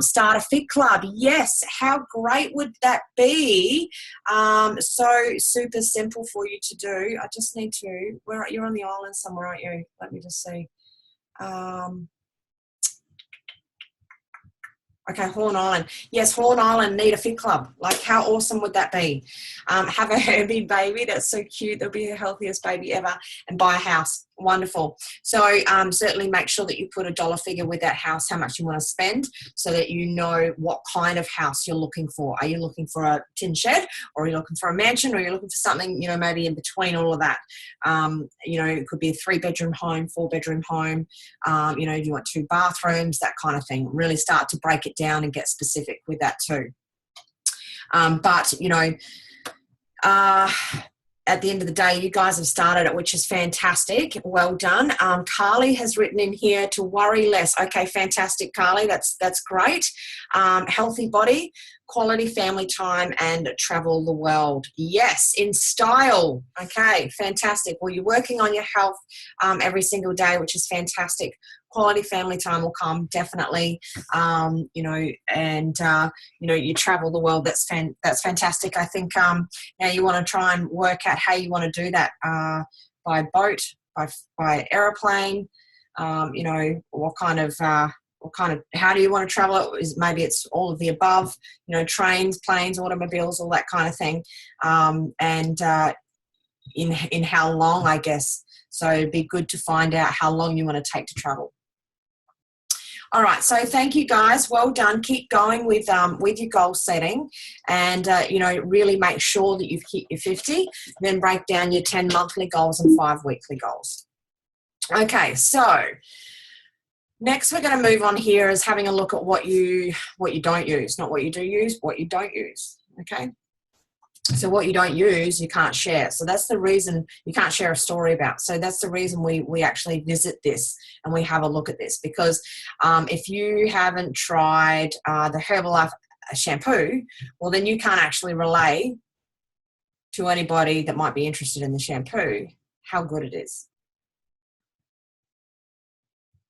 Start a fit club. Yes, how great would that be? So super simple for you to do. I just need to, you're on the island somewhere, aren't you? Let me just see. Okay, Horn Island. Yes, Horn Island need a fit club. Like, how awesome would that be? Have a Herbie baby. That's so cute. They'll be the healthiest baby ever. And buy a house. Wonderful. So certainly make sure that you put a dollar figure with that house, how much you want to spend, so that you know what kind of house you're looking for. Are you looking for a tin shed, or are you looking for a mansion, or are you looking for something, maybe in between all of that? It could be a 3-bedroom home, 4-bedroom home. Do you want 2 bathrooms, that kind of thing. Really start to break it down and get specific with that too. At the end of the day, you guys have started it, which is fantastic. Well done. Carly has written in here to worry less. Okay, fantastic, Carly. That's great. Healthy body, quality family time, and travel the world. Yes, in style. Okay, fantastic. Well, you're working on your health every single day, which is fantastic. Quality family time will come, definitely. You travel the world. That's fantastic. I think now you want to try and work out how you want to do that, by boat, by aeroplane. How do you want to travel? Maybe it's all of the above. Trains, planes, automobiles, all that kind of thing. In how long, I guess. So it'd be good to find out how long you want to take to travel. All right, so thank you guys. Well done. Keep going with your goal setting, and really make sure that you've hit your 50. Then break down your 10 monthly goals and 5 weekly goals. Okay, so next we're going to move on here is having a look at what you don't use, not what you do use, what you don't use. Okay. So what you don't use, you can't share. So that's the reason you can't share a story about. So that's the reason we actually visit this and we have a look at this, because if you haven't tried the Herbalife shampoo, well, then you can't actually relay to anybody that might be interested in the shampoo how good it is.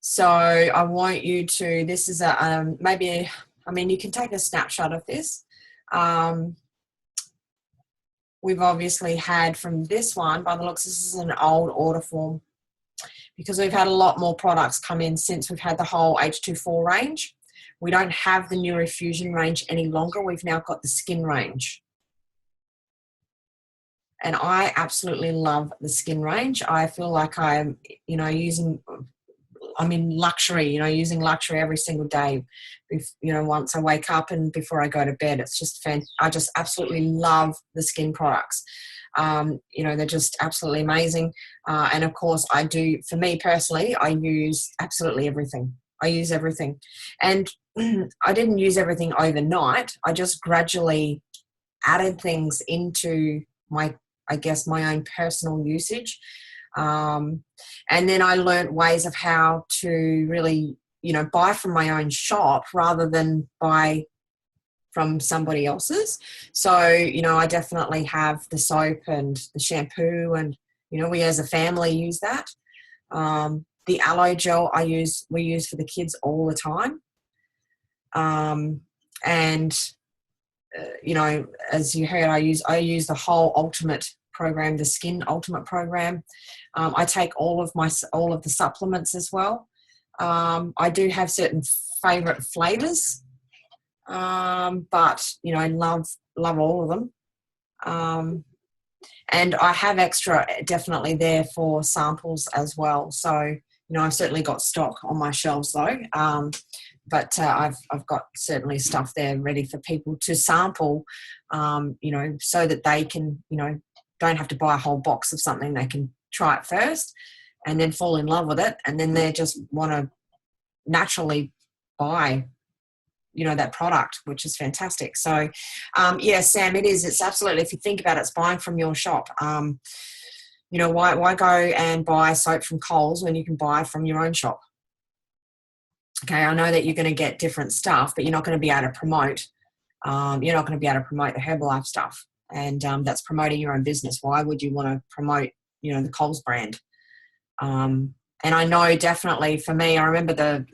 So I want you to, this is you can take a snapshot of this. We've obviously had from this one, by the looks, this is an old order form, because we've had a lot more products come in since we've had the whole H24 range. We don't have the Neurofusion range any longer. We've now got the skin range. And I absolutely love the skin range. I feel like I'm in luxury, using luxury every single day, once I wake up and before I go to bed. It's just I just absolutely love the skin products. They're just absolutely amazing. And of course for me personally, I use absolutely everything. I use everything. And I didn't use everything overnight. I just gradually added things into my own personal usage. And then I learned ways of how to really, buy from my own shop rather than buy from somebody else's. So, I definitely have the soap and the shampoo, and, we as a family use that. The aloe gel we use for the kids all the time. As you heard, I use the whole ultimate program, the skin ultimate program. I take all of the supplements as well. I do have certain favorite flavors, but I love all of them. And I have extra definitely there for samples as well. So I've certainly got stock on my shelves though. But I've got certainly stuff there ready for people to sample, so that they can, don't have to buy a whole box of something. They can try it first and then fall in love with it. And then they just want to naturally buy, that product, which is fantastic. So, Sam, it's absolutely, if you think about it, it's buying from your shop. Why go and buy soap from Coles when you can buy from your own shop? Okay, I know that you're going to get different stuff, but you're not going to be able to promote. You're not going to be able to promote the Herbalife stuff, and that's promoting your own business. Why would you want to promote, the Coles brand? And I know definitely for me, I remember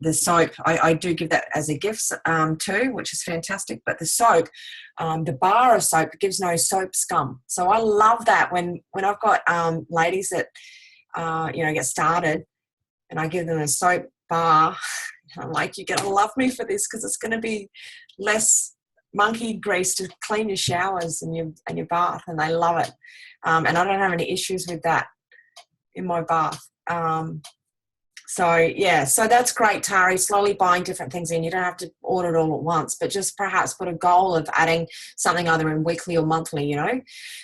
the soap. I do give that as a gift too, which is fantastic. But the soap, the bar of soap gives no soap scum. So I love that when I've got ladies that get started, and I give them a soap bar. I'm like, you're going to love me for this, because it's going to be less monkey grease to clean your showers and your bath, and they love it. And I don't have any issues with that. in my bath. So that's great, Tari, slowly buying different things in. You don't have to order it all at once, but just perhaps put a goal of adding something either in weekly or monthly,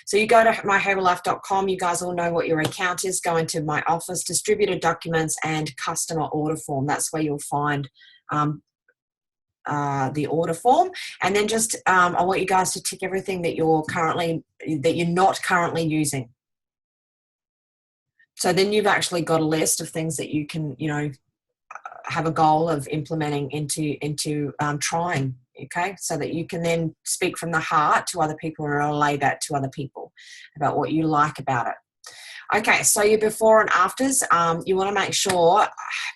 So you go to myherbalife.com. You guys all know what your account is. Go into my office, distributor documents, and customer order form. That's where you'll find the order form. And then just I want you guys to tick everything that you're not currently using. So then you've actually got a list of things that you can, have a goal of implementing into trying, okay? So that you can then speak from the heart to other people and relay that to other people about what you like about it. Okay, so your before and afters, you want to make sure,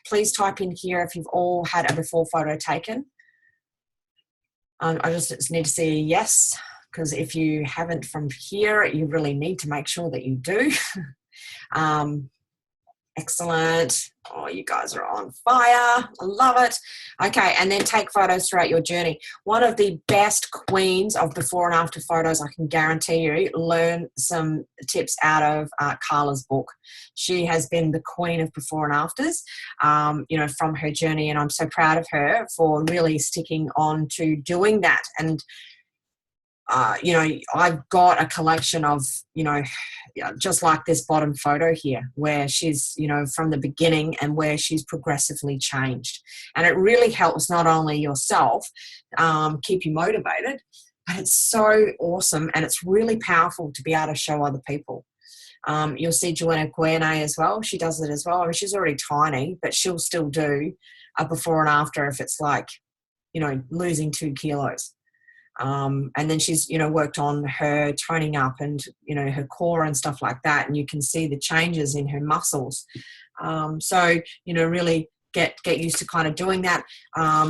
please type in here if you've all had a before photo taken. I just need to see a yes, because if you haven't from here, you really need to make sure that you do. Excellent. Oh, you guys are on fire. I love it. Okay, and then take photos throughout your journey. One of the best queens of before and after photos, I can guarantee you, learn some tips out of Carla's book. She has been the queen of before and afters, from her journey, and I'm so proud of her for really sticking on to doing that. And I've got a collection of, just like this bottom photo here, where she's, from the beginning and where she's progressively changed. And it really helps not only yourself keep you motivated, but it's so awesome and it's really powerful to be able to show other people. You'll see Joanna Guerne as well. She does it as well. I mean, she's already tiny, but she'll still do a before and after if it's like, losing 2 kilos. And then she's, worked on her toning up and, her core and stuff like that. And you can see the changes in her muscles. So, really get used to kind of doing that.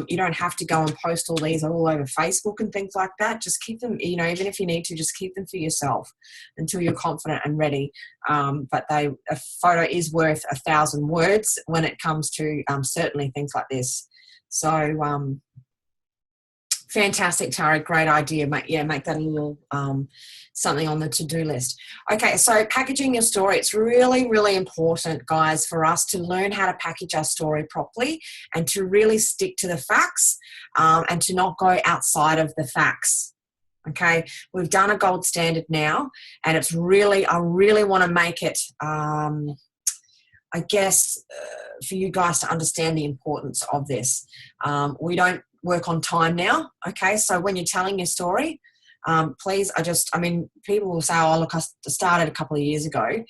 You don't have to go and post all these all over Facebook and things like that. Just keep them, even if you need to, just keep them for yourself until you're confident and ready. But a photo is worth 1,000 words when it comes to certainly things like this. So, fantastic, Tara. Great idea. Make that a little something on the to-do list. Okay, so packaging your story. It's really, really important, guys, for us to learn how to package our story properly and to really stick to the facts and to not go outside of the facts. Okay, we've done a gold standard now, and it's really, I really want to make it, for you guys to understand the importance of this. We don't work on time now. Okay, so when you're telling your story, please, people will say, oh, look, I started a couple of years ago,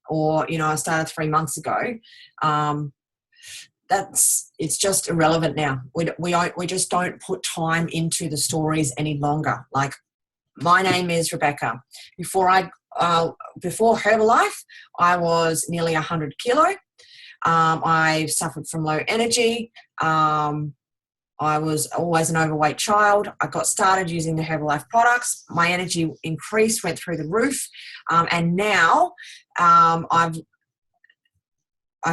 or, I started 3 months ago. It's just irrelevant now. We just don't put time into the stories any longer. Like, my name is Rebecca. Before Herbalife, I was nearly 100 kilo. I suffered from low energy. I was always an overweight child. I got started using the Herbalife products. My energy increased, went through the roof. And now I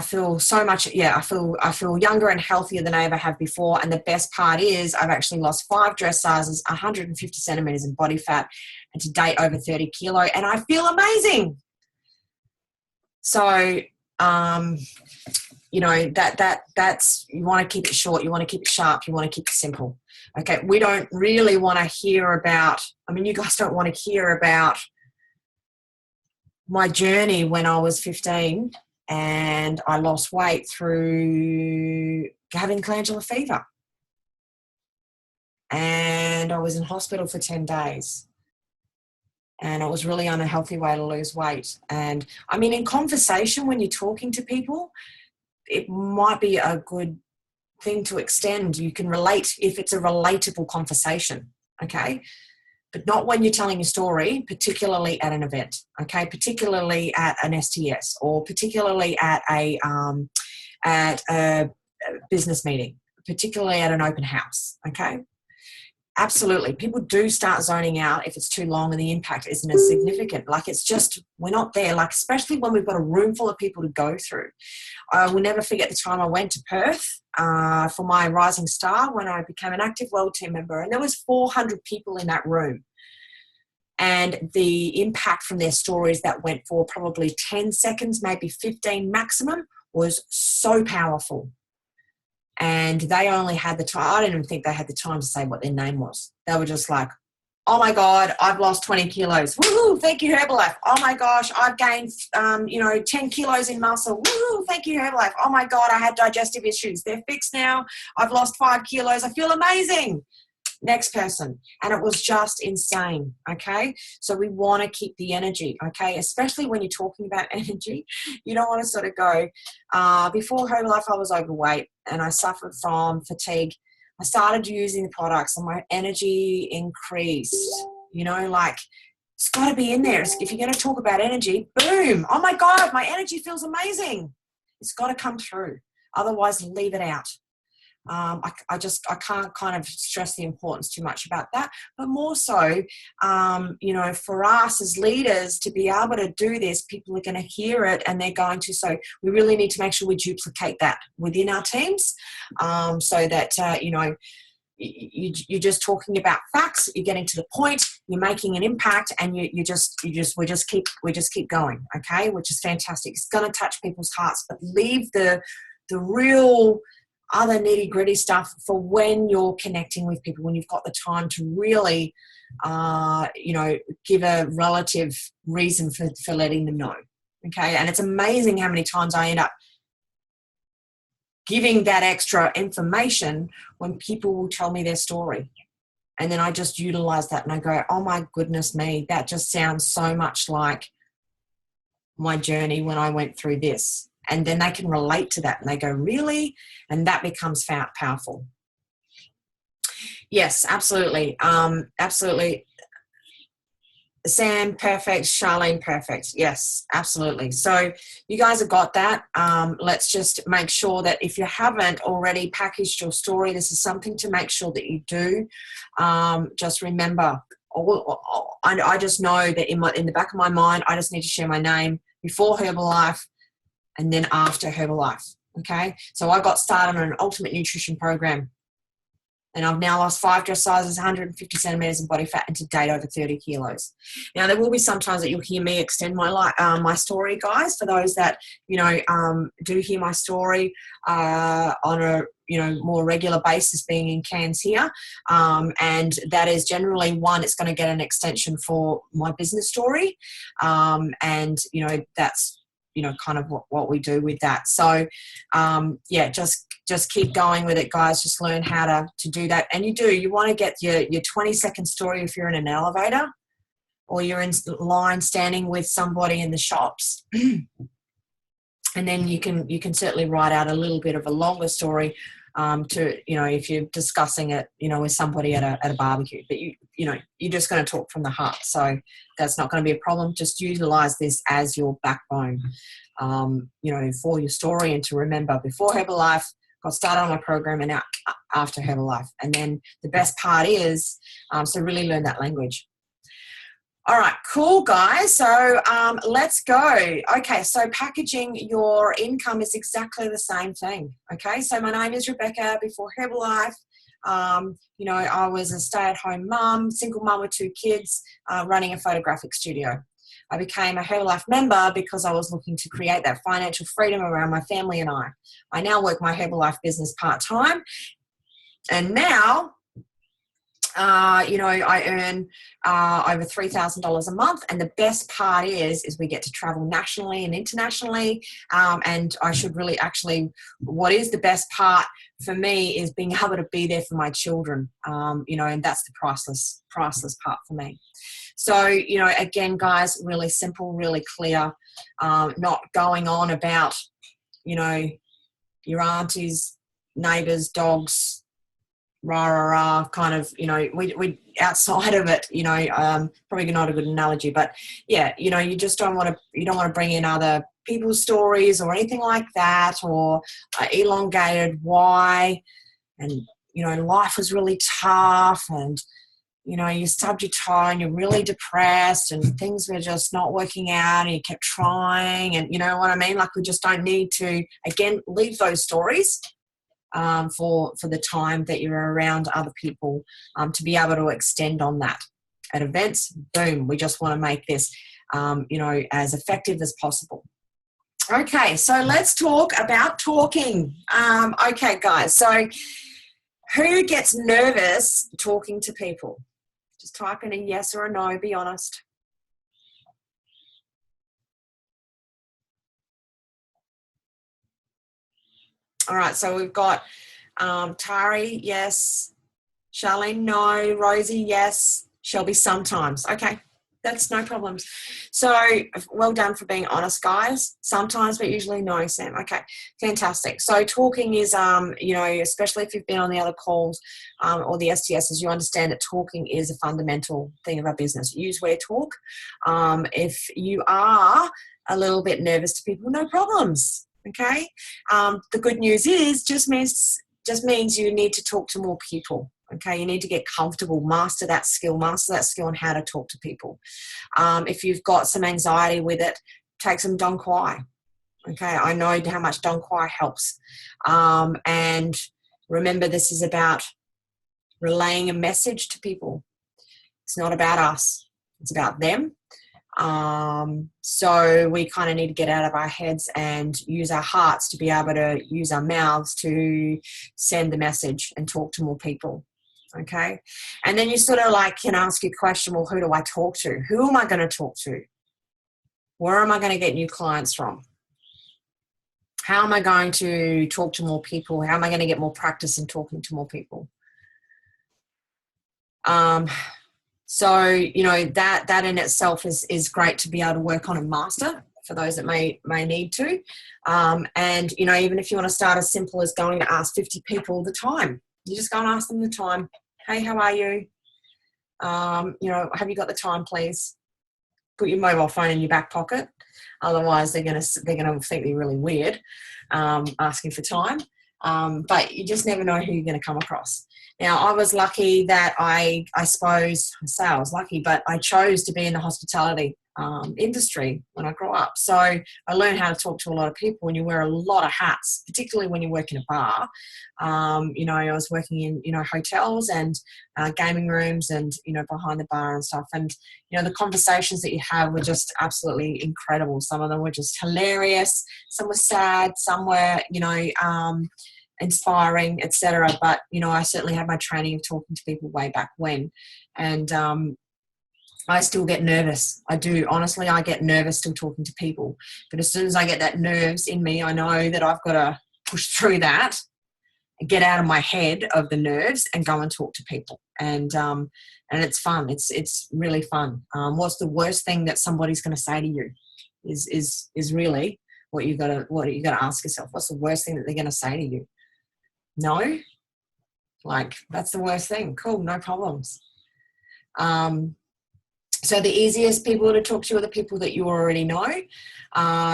feel so much, I feel younger and healthier than I ever have before. And the best part is I've actually lost 5 dress sizes, 150 centimeters in body fat, and to date over 30 kilo. And I feel amazing. So, that's, you want to keep it short, you want to keep it sharp, you want to keep it simple. Okay, we don't really want to hear about, you guys don't want to hear about my journey when I was 15 and I lost weight through having glandular fever. And I was in hospital for 10 days. And it was really an unhealthy way to lose weight. And in conversation, when you're talking to people, it might be a good thing to extend. You can relate if it's a relatable conversation, okay? But not when you're telling a story, particularly at an event, okay? Particularly at an STS or particularly at a business meeting, particularly at an open house, okay? Absolutely. People do start zoning out if it's too long and the impact isn't as significant. Like, it's just, we're not there. Like, especially when we've got a room full of people to go through. I will never forget the time I went to Perth for my Rising Star when I became an active world team member, and there was 400 people in that room. And the impact from their stories that went for probably 10 seconds, maybe 15 maximum, was so powerful. And they only had the time, I don't even think they had the time to say what their name was. They were just like, oh my God, I've lost 20 kilos. Woohoo, thank you, Herbalife. Oh my gosh, I've gained, 10 kilos in muscle. Woohoo, thank you, Herbalife. Oh my God, I had digestive issues. They're fixed now. I've lost 5 kilos. I feel amazing. Next person. And it was just insane. Okay. So we want to keep the energy. Okay. Especially when you're talking about energy, you don't want to sort of go, before Herbalife, I was overweight and I suffered from fatigue. I started using the products and my energy increased, it's got to be in there. If you're going to talk about energy, boom. Oh my God, my energy feels amazing. It's got to come through. Otherwise, leave it out. I can't kind of stress the importance too much about that, but more so, for us as leaders to be able to do this, people are going to hear it and they're going to, so we really need to make sure we duplicate that within our teams, so that, you're just talking about facts, you're getting to the point, you're making an impact, and we just keep going. Okay. Which is fantastic. It's going to touch people's hearts, but leave the real other nitty gritty stuff for when you're connecting with people, when you've got the time to really, give a relative reason for letting them know. Okay. And it's amazing how many times I end up giving that extra information when people will tell me their story. And then I just utilize that and I go, oh my goodness me, that just sounds so much like my journey when I went through this. And then they can relate to that and they go, really? And that becomes powerful. Yes, absolutely. Absolutely. Sam, perfect. Charlene, perfect. Yes, absolutely. So you guys have got that. Let's just make sure that if you haven't already packaged your story, this is something to make sure that you do. Just remember, I just know that in the back of my mind, I just need to share my name before Herbalife and then after Herbalife. Okay. So I got started on an ultimate nutrition program and I've now lost 5 dress sizes, 150 centimeters in body fat, and to date over 30 kilos. Now there will be some times that you'll hear me extend my story, guys, for those that, do hear my story, on a, more regular basis, being in Cairns here. And that is generally one, it's going to get an extension for my business story. And, that's, kind of what we do with that. So, just keep going with it, guys. Just learn how to do that. And you want to get your 20-second story if you're in an elevator or you're in line standing with somebody in the shops. And then you can certainly write out a little bit of a longer story, if you're discussing it, with somebody at a barbecue, but you're just going to talk from the heart. So that's not going to be a problem. Just utilize this as your backbone, for your story, and to remember before Herbalife, got started on my program, and now after Herbalife. And then the best part is, so really learn that language. All right, cool, guys. So let's go. Okay, so packaging your income is exactly the same thing. Okay, so my name is Rebecca. Before Herbalife, I was a stay-at-home mum, single mum with 2 kids, running a photographic studio. I became a Herbalife member because I was looking to create that financial freedom around my family and I. I now work my Herbalife business part-time, and now I earn over $3,000 a month, and the best part is we get to travel nationally and internationally, and I should really what is the best part for me is being able to be there for my children, and that's the priceless part for me. So, again, guys, really simple, really clear, not going on about, your aunties, neighbours, dogs, kind of, we outside of it, probably not a good analogy, but yeah, you just don't want to bring in other people's stories or anything like that, or elongated why, and, life was really tough, and, you stubbed your toe and you're really depressed and things were just not working out and you kept trying, and you know what I mean? Like, we just don't need to, again, leave those stories for the time that you're around other people, to be able to extend on that. At events, boom, we just want to make this, as effective as possible. Okay, so let's talk about talking. Okay, guys, so who gets nervous talking to people? Just type in a yes or a no, be honest. All right, so we've got Tari, yes. Charlene, no. Rosie, yes. Shelby, sometimes. Okay, that's no problems. So well done for being honest, guys. Sometimes, but usually no, Sam. Okay, fantastic. So talking is, especially if you've been on the other calls or the STSs, you understand that talking is a fundamental thing of our business. Use where talk. If you are a little bit nervous to people, no problems. Okay. The good news is just means you need to talk to more people. Okay, you need to get comfortable, master that skill on how to talk to people. If you've got some anxiety with it, take some Dong Quai. Okay, I know how much Dong Quai helps. And remember, this is about relaying a message to people. It's not about us, it's about them. So we kind of need to get out of our heads and use our hearts to be able to use our mouths to send the message and talk to more people. Okay. And then you sort of can ask your question, well, who do I talk to? Who am I going to talk to? Where am I going to get new clients from? How am I going to talk to more people? How am I going to get more practice in talking to more people? So, that in itself is great to be able to work on and master for those that may need to. And, even if you want to start as simple as going to ask 50 people all the time, you just go and ask them the time. Hey, how are you? Have you got the time, please? Put your mobile phone in your back pocket. Otherwise, they're gonna think you're really weird asking for time. But you just never know who you're going to come across. Now, I was lucky that I suppose, I say I was lucky, but I chose to be in the hospitality industry when I grew up. So I learned how to talk to a lot of people, and you wear a lot of hats, particularly when you work in a bar. I was working in, hotels and gaming rooms and, behind the bar and stuff. And, the conversations that you have were just absolutely incredible. Some of them were just hilarious. Some were sad. Some were, inspiring, etc. But, I certainly had my training of talking to people way back when. And I still get nervous. I do. Honestly, I get nervous still talking to people. But as soon as I get that nerves in me, I know that I've got to push through that, get out of my head of the nerves and go and talk to people. And it's fun. It's really fun. What's the worst thing that somebody's going to say to you is really what you got to ask yourself. What's the worst thing that they're going to say to you? No? That's the worst thing. Cool, no problems. So the easiest people to talk to are the people that you already know,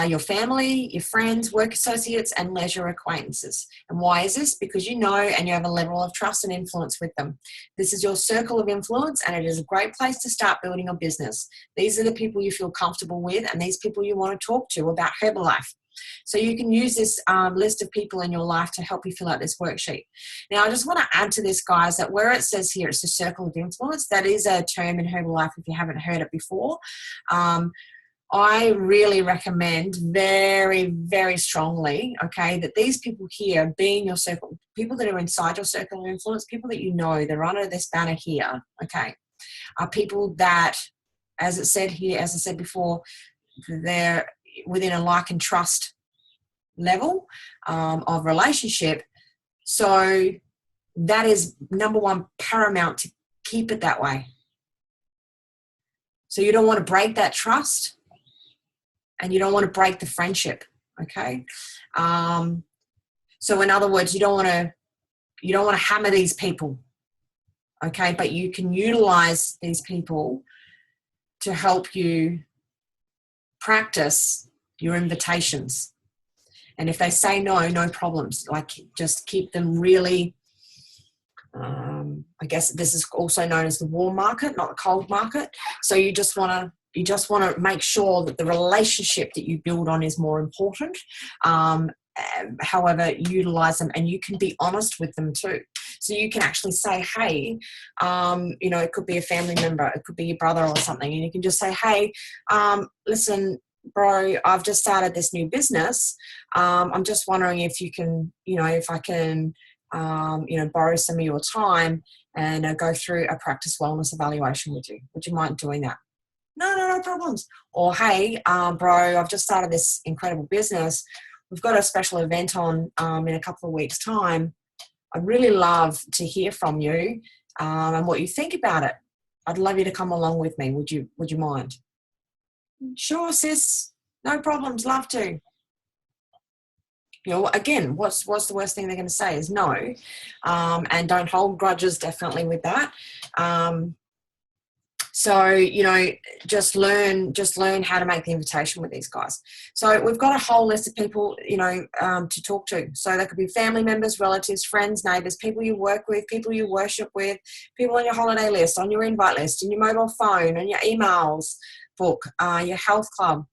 your family, your friends, work associates, and leisure acquaintances. And why is this? Because you know and you have a level of trust and influence with them. This is your circle of influence, and it is a great place to start building your business. These are the people you feel comfortable with, and these people you want to talk to about Herbalife. So you can use this list of people in your life to help you fill out this worksheet. Now, I just want to add to this, guys, that where it says here, it's a circle of influence. That is a term in Herbalife if you haven't heard it before. I really recommend very, very strongly, okay, that these people here be in your circle, people that are inside your circle of influence, people that you know, they're under this banner here, okay, are people that, as it said here, as I said before, they're within a like and trust level of relationship. So that is number one, paramount, to keep it that way. So you don't want to break that trust and you don't want to break the friendship. Okay. So in other words, you don't want to hammer these people. Okay. But you can utilize these people to help you practice your invitations. And if they say no, no problems. Just keep them really, I guess this is also known as the warm market, not the cold market. So you just want to make sure that the relationship that you build on is more important. however, utilize them, and you can be honest with them too. So you can actually say, hey, it could be a family member, it could be your brother or something, and you can just say, hey, listen, bro, I've just started this new business. I'm just wondering if you can, if I can, borrow some of your time and go through a practice wellness evaluation with you. Would you mind doing that? No problems. Or, hey, bro, I've just started this incredible business. We've got a special event on in a couple of weeks' time. I'd really love to hear from you and what you think about it. I'd love you to come along with me. Would you mind? Sure, sis. No problems. Love to. Again, what's the worst thing they're going to say is no. And don't hold grudges, definitely, with that. So, just learn how to make the invitation with these guys. So we've got a whole list of people, to talk to. So they could be family members, relatives, friends, neighbours, people you work with, people you worship with, people on your holiday list, on your invite list, in your mobile phone, on your emails book, your health club,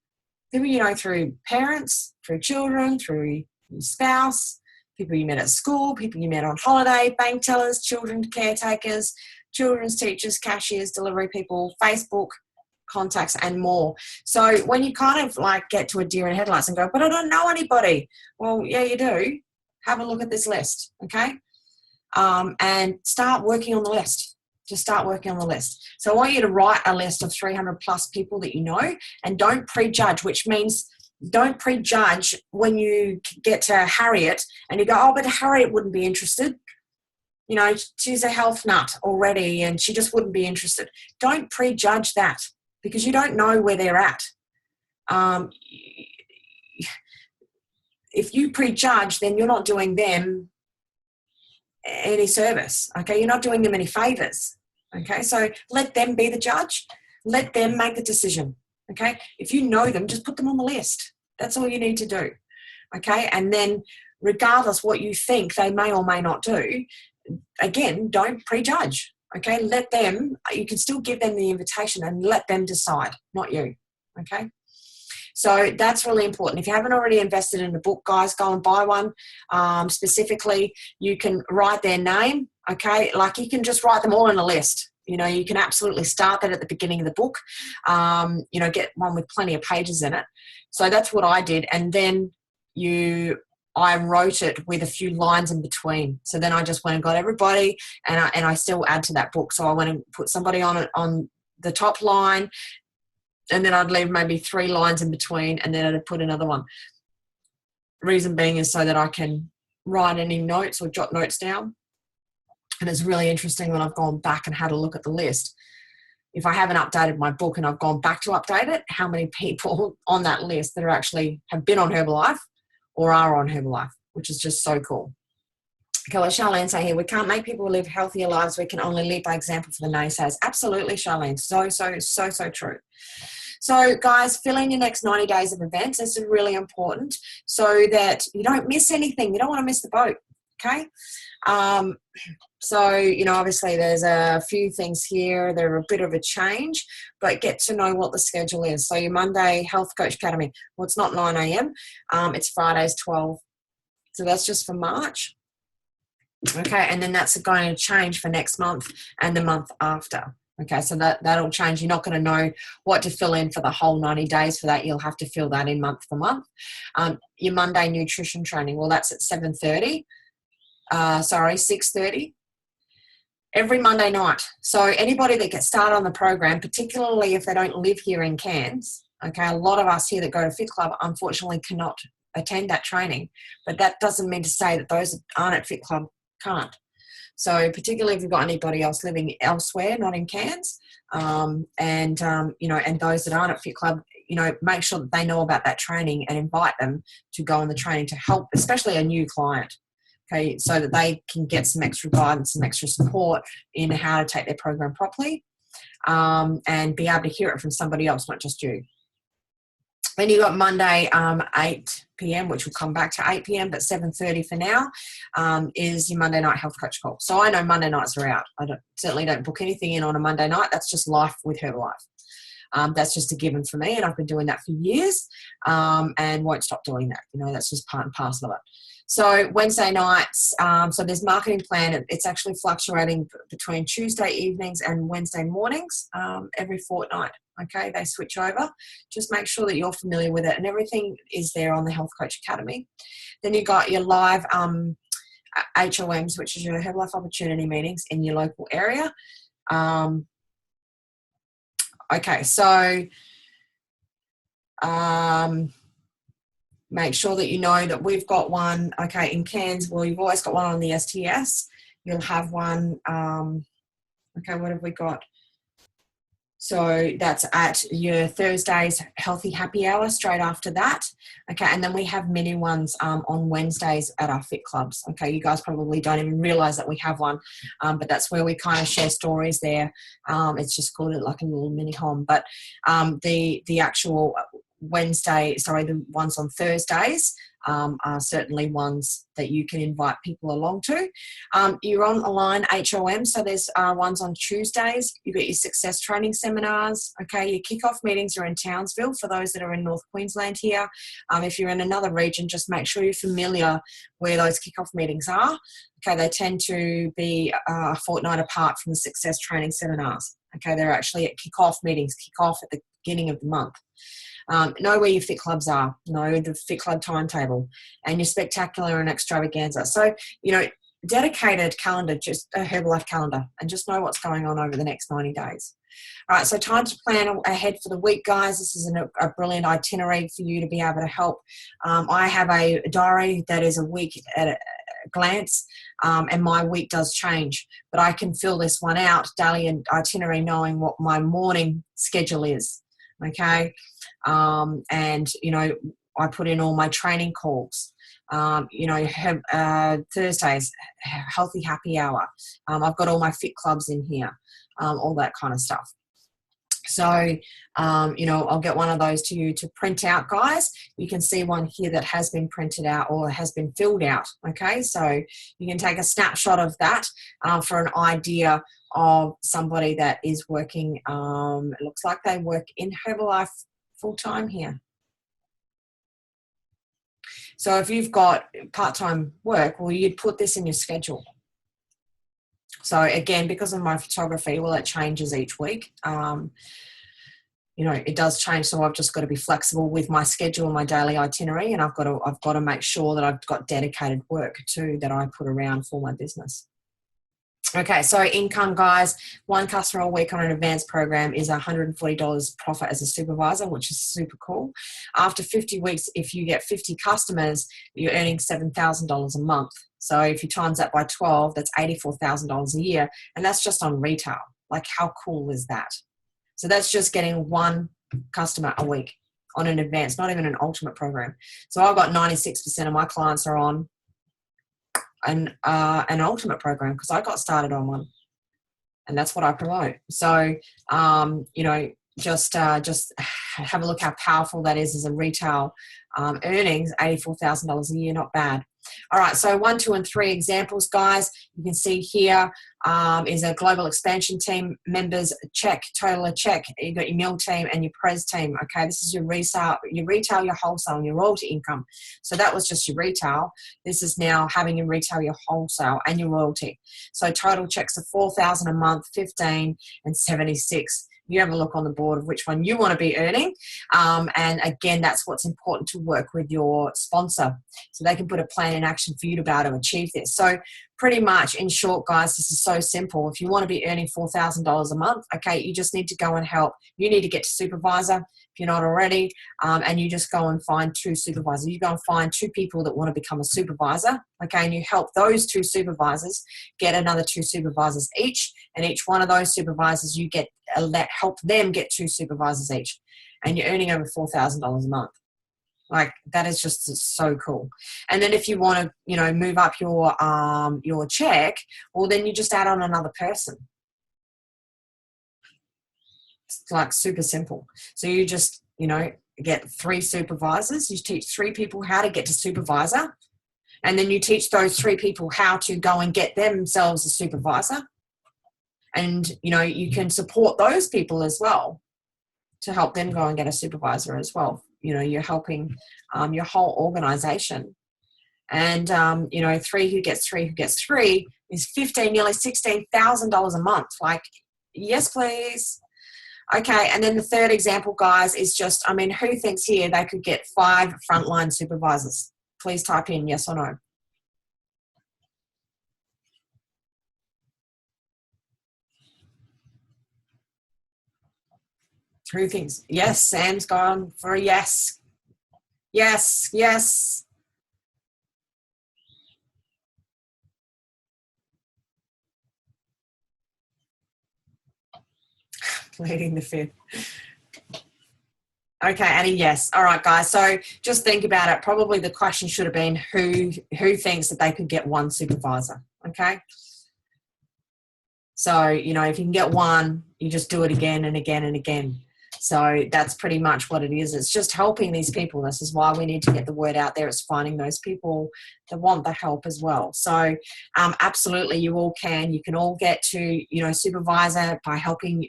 people you know through parents, through children, through your spouse, people you met at school, people you met on holiday, bank tellers, children caretakers, children's teachers, cashiers, delivery people, Facebook contacts, and more. So when you kind of like get to a deer in headlights and go, but I don't know anybody. Well, yeah, you do. Have a look at this list, okay? And start working on the list. Just start working on the list. So I want you to write a list of 300 plus people that you know, and don't prejudge, which means don't prejudge when you get to Harriet and you go, oh, but Harriet wouldn't be interested. She's a health nut already and she just wouldn't be interested. Don't prejudge that because you don't know where they're at. If you prejudge, then you're not doing them any service, okay? You're not doing them any favors, okay? So let them be the judge. Let them make the decision, okay? If you know them, just put them on the list. That's all you need to do, okay? And then regardless what you think they may or may not do, again, don't prejudge, okay? You can still give them the invitation and let them decide, not you, okay? So that's really important. If you haven't already invested in a book, guys, go and buy one. Specifically, you can write their name, okay? Like you can just write them all in a list. You can absolutely start that at the beginning of the book. Get one with plenty of pages in it. So that's what I did. And then I wrote it with a few lines in between. So then I just went and got everybody, and I still add to that book. So I went and put somebody on it on the top line, and then I'd leave maybe 3 lines in between, and then I'd put another one. Reason being is so that I can write any notes or jot notes down. And it's really interesting when I've gone back and had a look at the list. If I haven't updated my book and I've gone back to update it, how many people on that list that are actually have been on Herbalife or are on Herbalife, which is just so cool. Okay, well, Charlene say here, we can't make people live healthier lives. We can only lead by example for the naysayers. Absolutely, Charlene. So true. So, guys, fill in your next 90 days of events. This is really important so that you don't miss anything. You don't want to miss the boat, okay? Obviously there's a few things here. They're a bit of a change, but get to know what the schedule is. So your Monday Health Coach Academy, well, it's not 9 a.m. It's Fridays 12. So that's just for March. Okay, and then that's going to change for next month and the month after. Okay, so that'll change. You're not going to know what to fill in for the whole 90 days for that. You'll have to fill that in month for month. Your Monday nutrition training, well, that's at 6:30. Every Monday night. So anybody that gets started on the program, particularly if they don't live here in Cairns, okay, a lot of us here that go to Fit Club unfortunately cannot attend that training, but that doesn't mean to say that those that aren't at Fit Club can't. So particularly if you've got anybody else living elsewhere, not in Cairns, and those that aren't at Fit Club, make sure that they know about that training and invite them to go on the training to help, especially a new client. Okay, so that they can get some extra guidance, some extra support in how to take their program properly, and be able to hear it from somebody else, not just you. Then you've got Monday, 8 p.m., which will come back to 8 p.m., but 7:30 for now, is your Monday night health coach call. So I know Monday nights are out. I certainly don't book anything in on a Monday night. That's just life with Herbalife. That's just a given for me, and I've been doing that for years, and won't stop doing that. That's just part and parcel of it. So Wednesday nights, so there's marketing plan. It's actually fluctuating between Tuesday evenings and Wednesday mornings every fortnight. Okay, they switch over. Just make sure that you're familiar with it, and everything is there on the Health Coach Academy. Then you got your live HOMs, which is your Herbalife Opportunity Meetings in your local area. Okay, so make sure that you know that we've got one, okay, in Cairns. Well, you've always got one on the STS. You'll have one, okay, what have we got? So that's at your Thursdays Healthy Happy Hour straight after that. Okay, and then we have mini ones on Wednesdays at our fit clubs. Okay, you guys probably don't even realize that we have one, but that's where we kind of share stories there. It's just called it like a little mini home. But the actual the ones on Thursdays are certainly ones that you can invite people along to. You're on Align HOM, so there's ones on Tuesdays. You've got your success training seminars. Okay, your kickoff meetings are in Townsville for those that are in North Queensland here. If you're in another region, just make sure you're familiar where those kickoff meetings are. Okay, they tend to be a fortnight apart from the success training seminars. Okay, they're actually at kickoff meetings, kickoff at the beginning of the month. Know where your fit clubs are, know the fit club timetable, and your spectacular and extravaganza. So, dedicated calendar, just a Herbalife calendar, and just know what's going on over the next 90 days. All right, so time to plan ahead for the week, guys. This is a brilliant itinerary for you to be able to help. I have a diary that is a week at a glance, and my week does change, but I can fill this one out, daily itinerary, knowing what my morning schedule is. Okay. And I put in all my training calls. Thursdays, Healthy Happy Hour. I've got all my fit clubs in here, all that kind of stuff. So, I'll get one of those to you to print out, guys. You can see one here that has been printed out or has been filled out. Okay, so you can take a snapshot of that for an idea of somebody that is working. It looks like they work in Herbalife full-time here. So if you've got part-time work, well, you'd put this in your schedule. So again, because of my photography, well, it changes each week. It does change, so I've just got to be flexible with my schedule and my daily itinerary, and I've got to make sure that I've got dedicated work too that I put around for my business. Okay, so income, guys. One customer a week on an advanced program is $140 profit as a supervisor, which is super cool. After 50 weeks, if you get 50 customers, you're earning $7,000 a month. So if you times that by 12, that's $84,000 a year, and that's just on retail. Like, how cool is that? So that's just getting one customer a week on an advanced, not even an ultimate program. So I've got 96% of my clients are on an ultimate program because I got started on one, and that's what I promote. So just have a look how powerful that is as a retail earnings. $84,000 a year, not bad. All right, so 1, 2, and 3 examples, guys. You can see here is a global expansion team members check, total a check. You've got your meal team and your pres team. Okay, this is your retail, your wholesale, and your royalty income. So that was just your retail. This is now having your retail, your wholesale, and your royalty. So total checks are $4,000 a month, 15, and 76. You have a look on the board of which one you want to be earning. And again, that's what's important, to work with your sponsor so they can put a plan in action for you to be able to achieve this. So pretty much, in short, guys, this is so simple. If you want to be earning $4,000 a month, okay, you just need to go and help. You need to get to supervisor if you're not already, and you just go and find 2 supervisors. You go and find 2 people that want to become a supervisor, okay, and you help those 2 supervisors get another 2 supervisors each, and each one of those supervisors you get help them get 2 supervisors each, and you're earning over $4,000 a month. Like, that is just so cool. And then if you want to, move up your check, well, then you just add on another person. It's like super simple. So you just, get 3 supervisors. You teach 3 people how to get to supervisor. And then you teach those 3 people how to go and get themselves a supervisor. And, you can support those people as well. to help them go and get a supervisor as well. You know, you're helping your whole organization. And, you know, three who gets three is nearly $16,000 a month. Like, yes, please. Okay, and then the third example, guys, is just, I mean, who thinks here they could get 5 frontline supervisors? Please type in yes or no. Who thinks? Yes, Sam's gone for a yes. Yes, yes. Pleading the fifth. Okay, Annie, yes. All right, guys. So just think about it. Probably the question should have been who thinks that they could get 1 supervisor, okay? So, you know, if you can get 1, you just do it again and again and again. So that's pretty much what it is. It's just helping these people. This is why we need to get the word out there. It's finding those people that want the help as well. So absolutely, you all can. You can all get to, you know, supervisor by helping,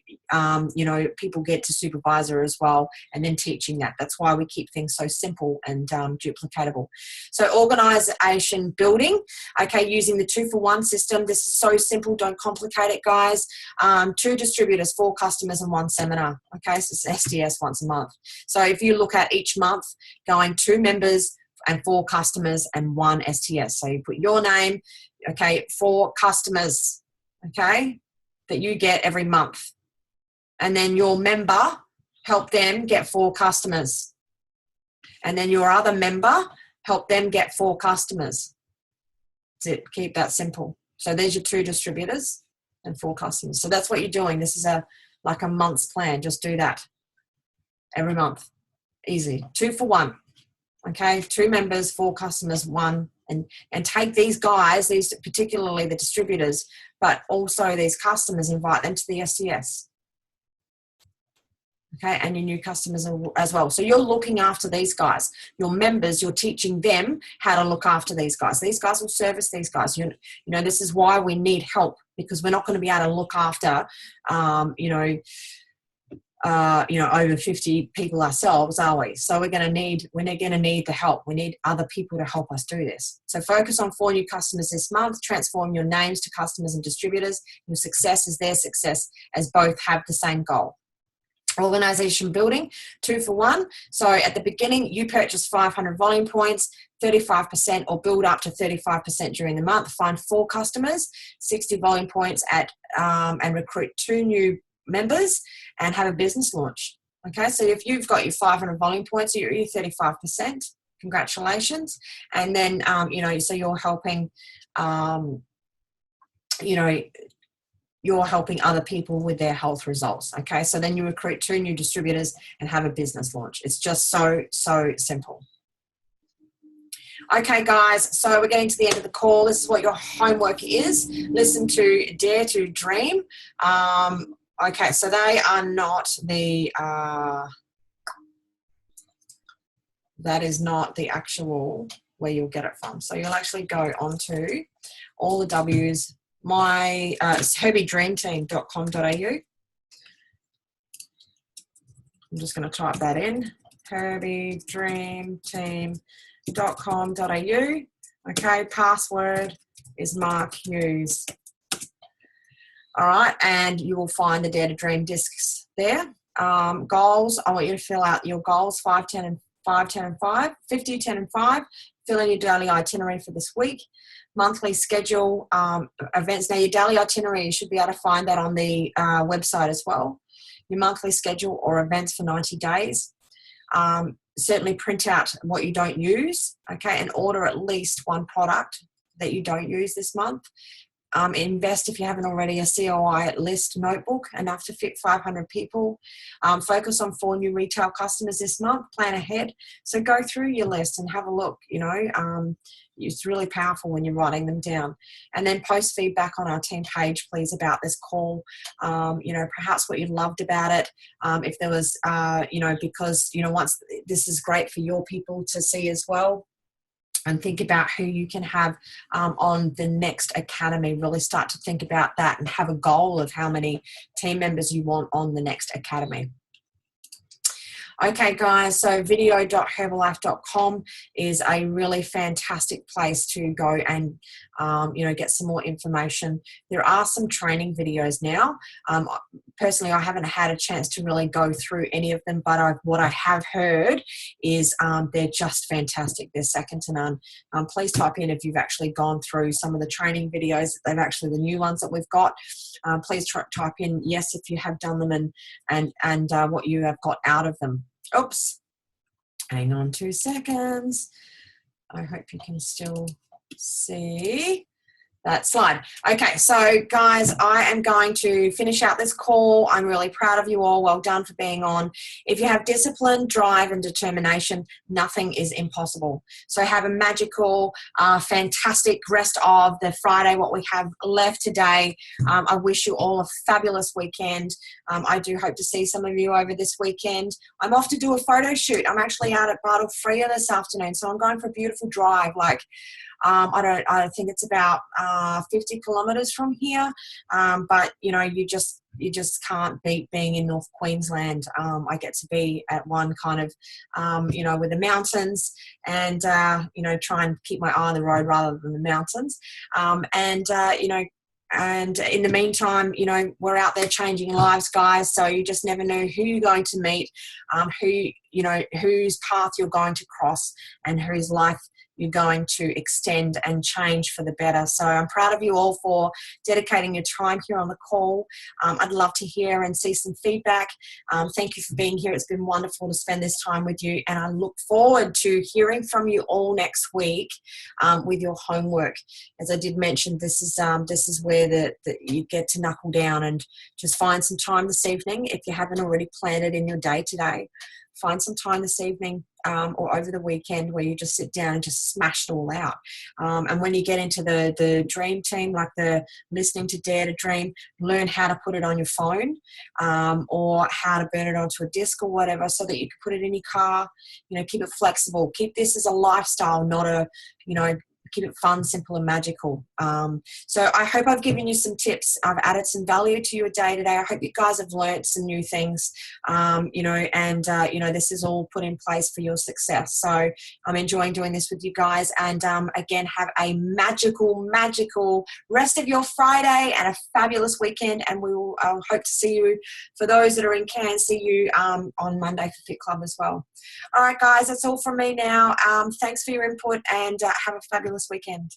you know, people get to supervisor as well, and then teaching that. That's why we keep things so simple and duplicatable. So organization building, okay, using the 2-for-1 system. This is so simple. Don't complicate it, guys. 2 distributors, 4 customers, and 1 seminar. Okay, so it's STS once a month. So if you look at each month, going 2 members and 4 customers and 1 STS. So you put your name, okay, 4 customers, okay, that you get every month. And then your member, help them get 4 customers. And then your other member, help them get 4 customers. That's it. Keep that simple. So there's your 2 distributors and 4 customers. So that's what you're doing. This is like a month's plan. Just do that every month. Easy. 2-for-1. Okay, 2 members, 4 customers, 1, and take these guys, these particularly the distributors, but also these customers, invite them to the STS. Okay, and your new customers as well. So you're looking after these guys. Your members, you're teaching them how to look after these guys. These guys will service these guys. You know, this is why we need help, because we're not going to be able to look after, you know, over 50 people ourselves, are we? So we're going to need the help. We need other people to help us do this. So focus on 4 new customers this month. Transform your names to customers and distributors. Your success is their success, as both have the same goal. Organization building, 2-for-1. So at the beginning, you purchase 500 volume points, 35%, or build up to 35% during the month. Find 4 customers, 60 volume points and recruit 2 new members and have a business launch. Okay, so if you've got your 500 volume points, you're 35%. Congratulations. And then, you know, so you're helping, you know, you're helping other people with their health results. Okay, so then you recruit 2 new distributors and have a business launch. It's just so simple. Okay, guys, so we're getting to the end of the call. This is what your homework is. Listen to Dare to Dream. Okay, so they are not the, that is not the actual where you'll get it from. So you'll actually go onto all the W's, my herbiedreamteam.com.au. I'm just going to type that in, herbiedreamteam.com.au. Okay, password is Mark Hughes. All right, and you will find the Dare to Dream discs there. Goals, I want you to fill out your goals, 5, 10, and 5, 10, and 5, 50, 10, and 5. Fill in your daily itinerary for this week. Monthly schedule, events. Now, your daily itinerary, you should be able to find that on the website as well. Your monthly schedule or events for 90 days. Certainly print out what you don't use, okay, and order at least 1 product that you don't use this month. Invest, if you haven't already, a COI list notebook, enough to fit 500 people. Focus on 4 new retail customers this month. Plan ahead. So go through your list and have a look. You know, it's really powerful when you're writing them down. And then post feedback on our team page, please, about this call. You know, perhaps what you loved about it. If there was, you know, because, you know, once this is great for your people to see as well. And think about who you can have on the next academy. Really start to think about that and have a goal of how many team members you want on the next academy. Okay, guys, so video.herbalife.com is a really fantastic place to go and, get some more information. There are some training videos now. Personally, I haven't had a chance to really go through any of them, but what I have heard is they're just fantastic. They're second to none. Please type in if you've actually gone through some of the training videos. They've actually the new ones that we've got. Please type in yes if you have done them and what you have got out of them. Oops, hang on 2 seconds. I hope you can still see that slide. Okay, so guys, I am going to finish out this call. I'm really proud of you all. Well done for being on. If you have discipline, drive, and determination, nothing is impossible. So have a magical, fantastic rest of the Friday, what we have left today. I wish you all a fabulous weekend. I do hope to see some of you over this weekend. I'm off to do a photo shoot. I'm actually out at Bartle Freya this afternoon, so I'm going for a beautiful drive. I think it's about 50 kilometres from here, but you just can't beat being in North Queensland. I get to be at one kind of with the mountains and try and keep my eye on the road rather than the mountains, and in the meantime, we're out there changing lives, guys. So you just never know who you're going to meet, whose path you're going to cross, and whose life you're going to extend and change for the better. So I'm proud of you all for dedicating your time here on the call. I'd love to hear and see some feedback. Thank you for being here. It's been wonderful to spend this time with you, and I look forward to hearing from you all next week with your homework. As I did mention, this is where you get to knuckle down and just find some time this evening. If you haven't already planned it in your day today, find some time this evening or over the weekend where you just sit down and just smash it all out. And when you get into the dream team, like the listening to Dare to Dream, learn how to put it on your phone or how to burn it onto a disc or whatever so that you can put it in your car. Keep it flexible. Keep this as a lifestyle, not a, keep it fun, simple, and magical. So I hope I've given you some tips. I've added some value to your day today. I hope you guys have learnt some new things, this is all put in place for your success. So I'm enjoying doing this with you guys. And again, have a magical, magical rest of your Friday and a fabulous weekend. And we will hope to see you, for those that are in Cairns, see you on Monday for Fit Club as well. All right, guys, that's all from me now. Thanks for your input and have a fabulous weekend.